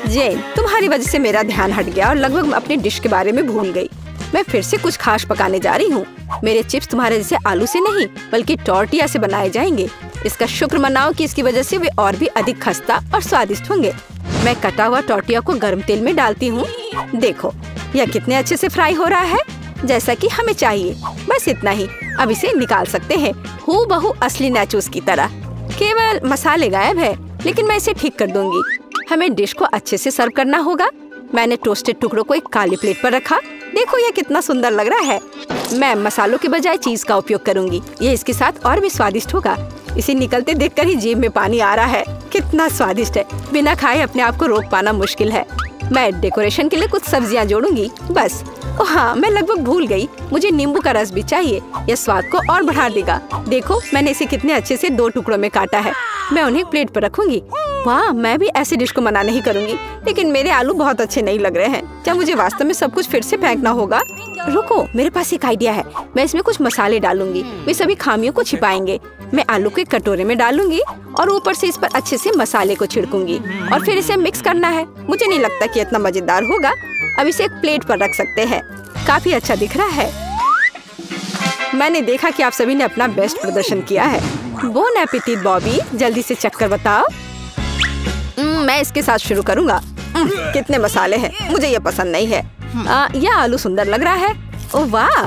जेन, तुम्हारी वजह से मेरा ध्यान हट गया और लगभग मैं अपने डिश के बारे में भूल गई। मैं फिर से कुछ खास पकाने जा रही हूँ। मेरे चिप्स तुम्हारे जैसे आलू से नहीं बल्कि टॉर्टिया से बनाए जाएंगे। इसका शुक्र मनाओ कि इसकी वजह से वे और भी अधिक खस्ता और स्वादिष्ट होंगे। मैं कटा हुआ टॉर्टिया को गर्म तेल में डालती हूँ। देखो यह कितने अच्छे से फ्राई हो रहा है, जैसा कि हमें चाहिए। बस इतना ही, अब इसे निकाल सकते हैं हूबहू असली नाचोस की तरह। केवल मसाले गायब है, लेकिन मैं इसे ठीक कर दूंगी। हमें डिश को अच्छे से सर्व करना होगा। मैंने टोस्टेड टुकड़ों को एक काली प्लेट पर रखा। देखो यह कितना सुंदर लग रहा है। मैं मसालों के बजाय चीज का उपयोग करूंगी। ये इसके साथ और भी स्वादिष्ट होगा। इसे निकलते देखकर ही जीभ में पानी आ रहा है। कितना स्वादिष्ट है, बिना खाए अपने आप को रोक पाना मुश्किल है। मैं डेकोरेशन के लिए कुछ सब्जियां जोड़ूंगी बस। हाँ, मैं लगभग भूल गई, मुझे नींबू का रस भी चाहिए। यह स्वाद को और बढ़ा देगा। देखो मैंने इसे कितने अच्छे से 2 टुकड़ों में काटा है। मैं उन्हें प्लेट पर रखूंगी। वाह, मैं भी ऐसी डिश को मना नहीं करूंगी, लेकिन मेरे आलू बहुत अच्छे नहीं लग रहे हैं। क्या मुझे वास्तव में सब कुछ फिर से फेंकना होगा? रुको, मेरे पास एक आइडिया है। मैं इसमें कुछ मसाले डालूंगी, वे सभी खामियों को छिपाएंगे। मैं आलू को एक कटोरे में डालूंगी और ऊपर से इस पर अच्छे से मसाले को छिड़कूंगी और फिर इसे मिक्स करना है। मुझे नहीं लगता कि इतना मजेदार होगा। अब इसे एक प्लेट पर रख सकते हैं। काफी अच्छा दिख रहा है। मैंने देखा कि आप सभी ने अपना बेस्ट प्रदर्शन किया है। बोन एपेटिट बॉबी, जल्दी से चख कर बताओ। मैं इसके साथ शुरू करूंगा। कितने मसाले हैं, मुझे ये पसंद नहीं है। यह आलू सुंदर लग रहा है। ओह वाह,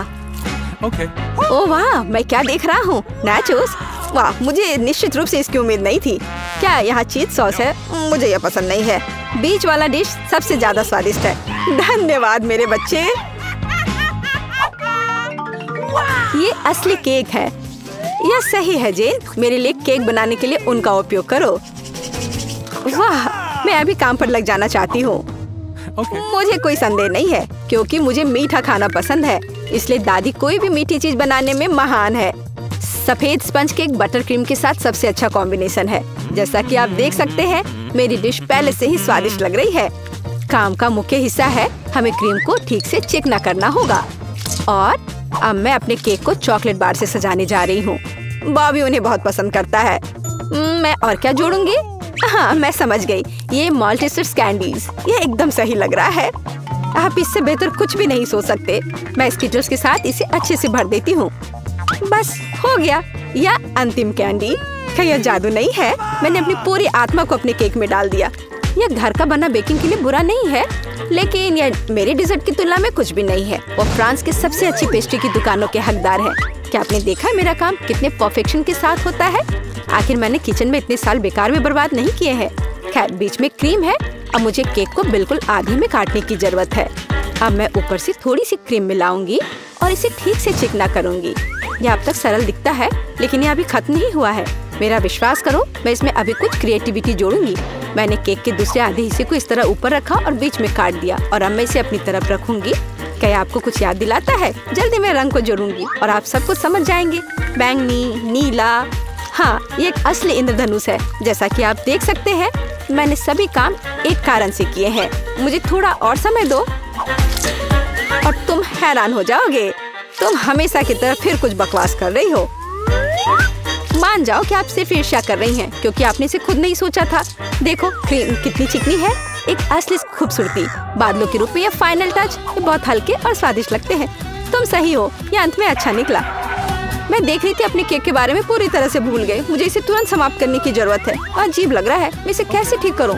ओह वाह, मैं क्या देख रहा हूँ? नाचोस, वाह, मुझे निश्चित रूप से इसकी उम्मीद नहीं थी। क्या यहाँ चीज सॉस है? मुझे यह पसंद नहीं है। बीच वाला डिश सबसे ज्यादा स्वादिष्ट है। धन्यवाद मेरे बच्चे। ये असली केक है। यह सही है जेन, मेरे लिए केक बनाने के लिए उनका उपयोग करो। वाह, मैं अभी काम पर लग जाना चाहती हूँ। मुझे कोई संदेह नहीं है, क्योंकि मुझे मीठा खाना पसंद है। इसलिए दादी कोई भी मीठी चीज बनाने में महान है। सफेद स्पंज केक बटर क्रीम के साथ सबसे अच्छा कॉम्बिनेशन है। जैसा कि आप देख सकते हैं, मेरी डिश पहले से ही स्वादिष्ट लग रही है। काम का मुख्य हिस्सा है, हमें क्रीम को ठीक से चिकना करना होगा। और अब मैं अपने केक को चॉकलेट बार से सजाने जा रही हूँ। बॉबी उन्हें बहुत पसंद करता है। मैं और क्या जोड़ूंगी? हाँ, मैं समझ गई। ये माल्टेसर्स कैंडीज, ये एकदम सही लग रहा है। आप इससे बेहतर कुछ भी नहीं सोच सकते। मैं स्किटल्स के साथ इसे अच्छे से भर देती हूँ। बस हो गया। यह अंतिम कैंडी। क्या यह जादू नहीं है? मैंने अपनी पूरी आत्मा को अपने केक में डाल दिया। यह घर का बना बेकिंग के लिए बुरा नहीं है, लेकिन यह मेरे डिजर्ट की तुलना में कुछ भी नहीं है। वो फ्रांस के सबसे अच्छी पेस्ट्री की दुकानों के हकदार है। क्या आपने देखा है मेरा काम कितने परफेक्शन के साथ होता है? आखिर मैंने किचन में इतने साल बेकार में बर्बाद नहीं किए हैं। खैर, बीच में क्रीम है। अब मुझे केक को बिल्कुल आधे में काटने की जरूरत है। अब मैं ऊपर से थोड़ी सी क्रीम मिलाऊंगी और इसे ठीक से चिकना करूंगी। यह अब तक सरल दिखता है, लेकिन यह अभी खत्म नहीं हुआ है। मेरा विश्वास करो, मैं इसमें अभी कुछ क्रिएटिविटी जोड़ूंगी। मैंने केक के दूसरे आधे हिस्से को इस तरह ऊपर रखा और बीच में काट दिया और अब मैं इसे अपनी तरफ रखूंगी। क्या आपको कुछ याद दिलाता है? जल्दी मैं रंग को जोड़ूंगी और आप सब कुछ समझ जाएंगे। बैंगनी, नीला, हाँ, ये एक असली इंद्रधनुष है। जैसा कि आप देख सकते हैं, मैंने सभी काम एक कारण से किए हैं। मुझे थोड़ा और समय दो और तुम हैरान हो जाओगे। तुम हमेशा की तरह फिर कुछ बकवास कर रही हो। मान जाओ कि आप सिर्फ ईर्ष्या कर रही हैं, क्योंकि आपने इसे खुद नहीं सोचा था। देखो क्रीम कितनी चिकनी है, एक असली खूबसूरती। बादलों के रूप में ये फाइनल टच। ये बहुत हल्के और स्वादिष्ट लगते हैं। तुम सही हो, ये अंत में अच्छा निकला। मैं देख रही थी अपने केक के बारे में पूरी तरह से भूल गई। मुझे इसे तुरंत समाप्त करने की जरूरत है। अजीब लग रहा है, मैं इसे कैसे ठीक करूं?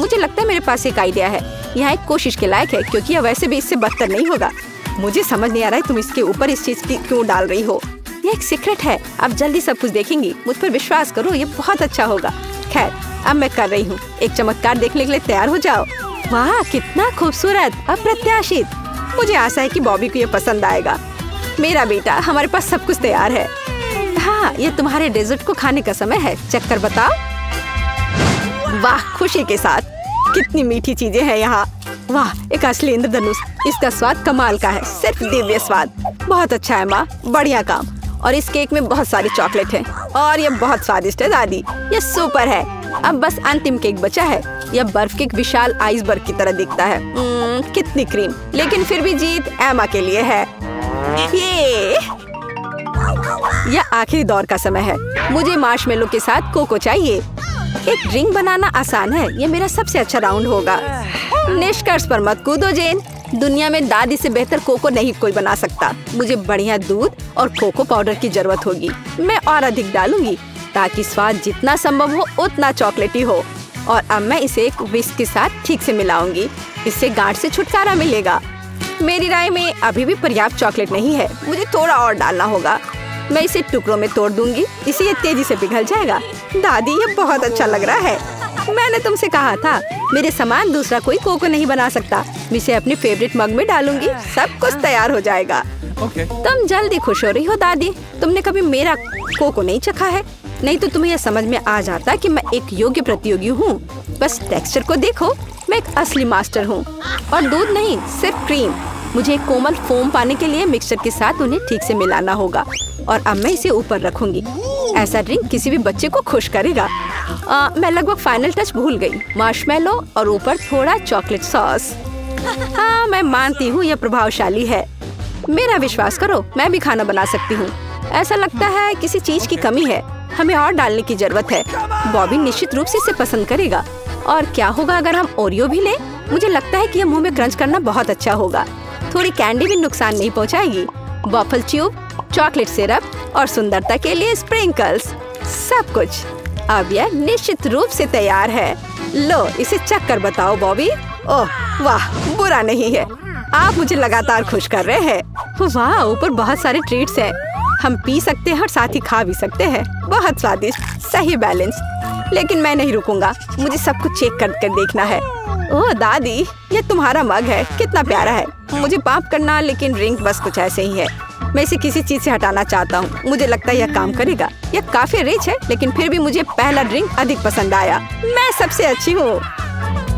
मुझे लगता है मेरे पास एक आइडिया है। यहाँ एक कोशिश के लायक है, क्योंकि यह वैसे भी इससे बदतर नहीं होगा। मुझे समझ नहीं आ रहा है तुम इसके ऊपर इस चीज की क्यों डाल रही हो। ये एक सीक्रेट है। आप जल्दी सब कुछ देखेंगी। मुझ पर विश्वास करो, ये बहुत अच्छा होगा। खैर, अब मैं कर रही हूँ। एक चमत्कार देखने के लिए तैयार हो जाओ। वाह, कितना खूबसूरत, अप्रत्याशित। मुझे आशा है कि बॉबी को ये पसंद आएगा। मेरा बेटा, हमारे पास सब कुछ तैयार है। हाँ, ये तुम्हारे डेजर्ट को खाने का समय है। चख कर बताओ। वाह, खुशी के साथ। कितनी मीठी चीजें हैं यहाँ। वाह, एक असली इंद्रधनुष। इसका स्वाद कमाल का है, सिर्फ दिव्य स्वाद। बहुत अच्छा है माँ, बढ़िया काम। और इस केक में बहुत सारी चॉकलेट है और ये बहुत स्वादिष्ट है दादी। ये सुपर है। अब बस अंतिम केक बचा है। यह बर्फ के एक विशाल आइसबर्ग की तरह दिखता है। कितनी क्रीम, लेकिन फिर भी जीत एमा के लिए है। यह आखिरी दौर का समय है। मुझे मार्शमेलो के साथ कोको चाहिए। एक ड्रिंक बनाना आसान है। ये मेरा सबसे अच्छा राउंड होगा। निष्कर्ष पर मत कूदो जेन। दुनिया में दादी से बेहतर कोको नहीं कोई बना सकता। मुझे बढ़िया दूध और कोको पाउडर की जरूरत होगी। मैं और अधिक डालूंगी ताकि स्वाद जितना संभव हो उतना चॉकलेटी हो। और अब मैं इसे एक विस्क के साथ ठीक से मिलाऊंगी। इससे गांठ से छुटकारा मिलेगा। मेरी राय में अभी भी पर्याप्त चॉकलेट नहीं है। मुझे थोड़ा और डालना होगा। मैं इसे टुकड़ों में तोड़ दूंगी। इसे ये तेजी से पिघल जाएगा। दादी, ये बहुत अच्छा लग रहा है। मैंने तुमसे कहा था मेरे समान दूसरा कोई कोको नहीं बना सकता। मैं इसे अपने फेवरेट मग में डालूंगी। सब कुछ तैयार हो जाएगा। तुम जल्दी खुश हो रही हो दादी। तुमने कभी मेरा कोको नहीं चखा है, नहीं तो तुम्हें यह समझ में आ जाता कि मैं एक योग्य प्रतियोगी हूँ। बस टेक्सचर को देखो, मैं एक असली मास्टर हूँ। और दूध नहीं, सिर्फ क्रीम। मुझे एक कोमल फोम पाने के लिए मिक्सचर के साथ उन्हें ठीक से मिलाना होगा। और अब मैं इसे ऊपर रखूंगी। ऐसा ड्रिंक किसी भी बच्चे को खुश करेगा। मैं लगभग फाइनल टच भूल गई। मार्शमेलो और ऊपर थोड़ा चॉकलेट सॉस। हाँ, मैं मानती हूँ यह प्रभावशाली है। मेरा विश्वास करो, मैं भी खाना बना सकती हूँ। ऐसा लगता है किसी चीज की कमी है। हमें और डालने की जरूरत है। बॉबी निश्चित रूप से इसे पसंद करेगा। और क्या होगा अगर हम ओरियो भी लें? मुझे लगता है कि यह मुंह में क्रंच करना बहुत अच्छा होगा। थोड़ी कैंडी भी नुकसान नहीं पहुंचाएगी। वॉफल ट्यूब, चॉकलेट सिरप और सुंदरता के लिए स्प्रिंकल्स, सब कुछ। अब यह निश्चित रूप से तैयार है। लो, इसे चख कर बताओ बॉबी। ओह वाह, बुरा नहीं है। आप मुझे लगातार खुश कर रहे हैं। वाह, ऊपर बहुत सारे ट्रीट्स हैं। हम पी सकते हैं और साथ ही खा भी सकते हैं। बहुत स्वादिष्ट, सही बैलेंस। लेकिन मैं नहीं रुकूंगा। मुझे सब कुछ चेक कर देखना है। ओह दादी, ये तुम्हारा मग है। कितना प्यारा है। मुझे माफ करना, लेकिन ड्रिंक बस कुछ ऐसे ही है। मैं इसे किसी चीज से हटाना चाहता हूँ। मुझे लगता है यह काम करेगा। यह काफी रिच है, लेकिन फिर भी मुझे पहला ड्रिंक अधिक पसंद आया। मैं सबसे अच्छी हूँ।